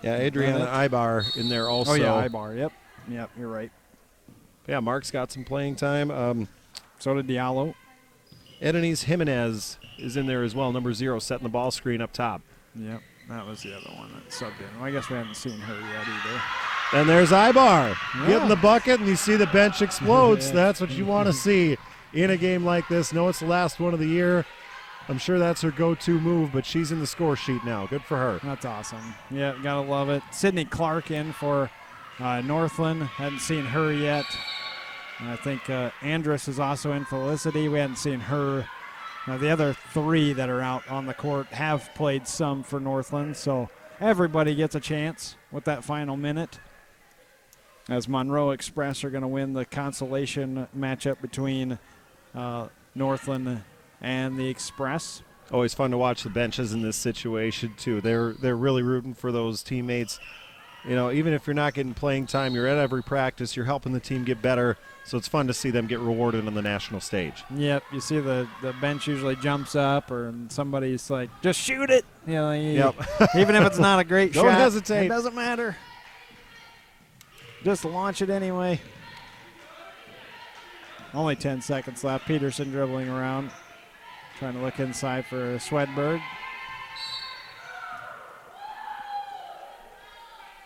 Yeah, Adriana Ibar in there also. Oh, yeah, Ibar. Yep. Yep, you're right. Yeah, Mark's got some playing time. So did Diallo. Edenise Jimenez is in there as well, number 0, setting the ball screen up top. Yep, that was the other one that subbed in. Well, I guess we haven't seen her yet either. And there's Ibar getting the bucket, and you see the bench explodes. Yeah. That's what you want to see in a game like this. No, it's the last one of the year. I'm sure that's her go-to move, but she's in the score sheet now. Good for her. That's awesome. Yeah, gotta love it. Sydney Clark in for Northland. Hadn't seen her yet. And I think Andrus is also in. Felicity. We hadn't seen her. The other 3 that are out on the court have played some for Northland, so everybody gets a chance with that final minute. As Monroe Express are going to win the consolation matchup between Northland and the Express. Always fun to watch the benches in this situation too. They're really rooting for those teammates. You know, even if you're not getting playing time, you're at every practice, you're helping the team get better. So it's fun to see them get rewarded on the national stage. Yep, you see the bench usually jumps up, or somebody's like, just shoot it. You know, even if it's not a great shot, don't hesitate. It doesn't matter. Just launch it anyway. Only 10 seconds left. Peterson dribbling around, trying to look inside for Swedberg.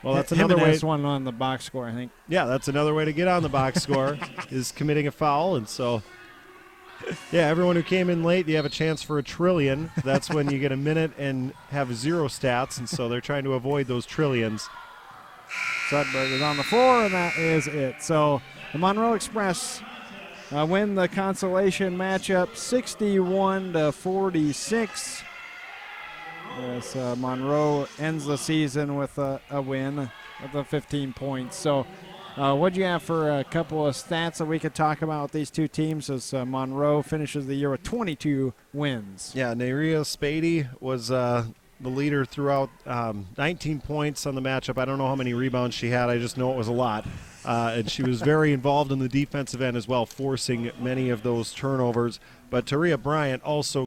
Well, that's another way. One on the box score, I think. Yeah, that's another way to get on the box score is committing a foul. And so, yeah, everyone who came in late, you have a chance for a trillion. That's when you get a minute and have 0 stats. And so they're trying to avoid those trillions. Sudberg is on the floor, and that is it. So the Monroe Express win the consolation matchup 61-46. As Monroe ends the season with a win with the 15 points. So what do you have for a couple of stats that we could talk about with these two teams as Monroe finishes the year with 22 wins? Yeah, Neria Spady was the leader throughout, 19 points on the matchup. I don't know how many rebounds she had. I just know it was a lot. And she was very involved in the defensive end as well, forcing many of those turnovers. But Taria Bryant also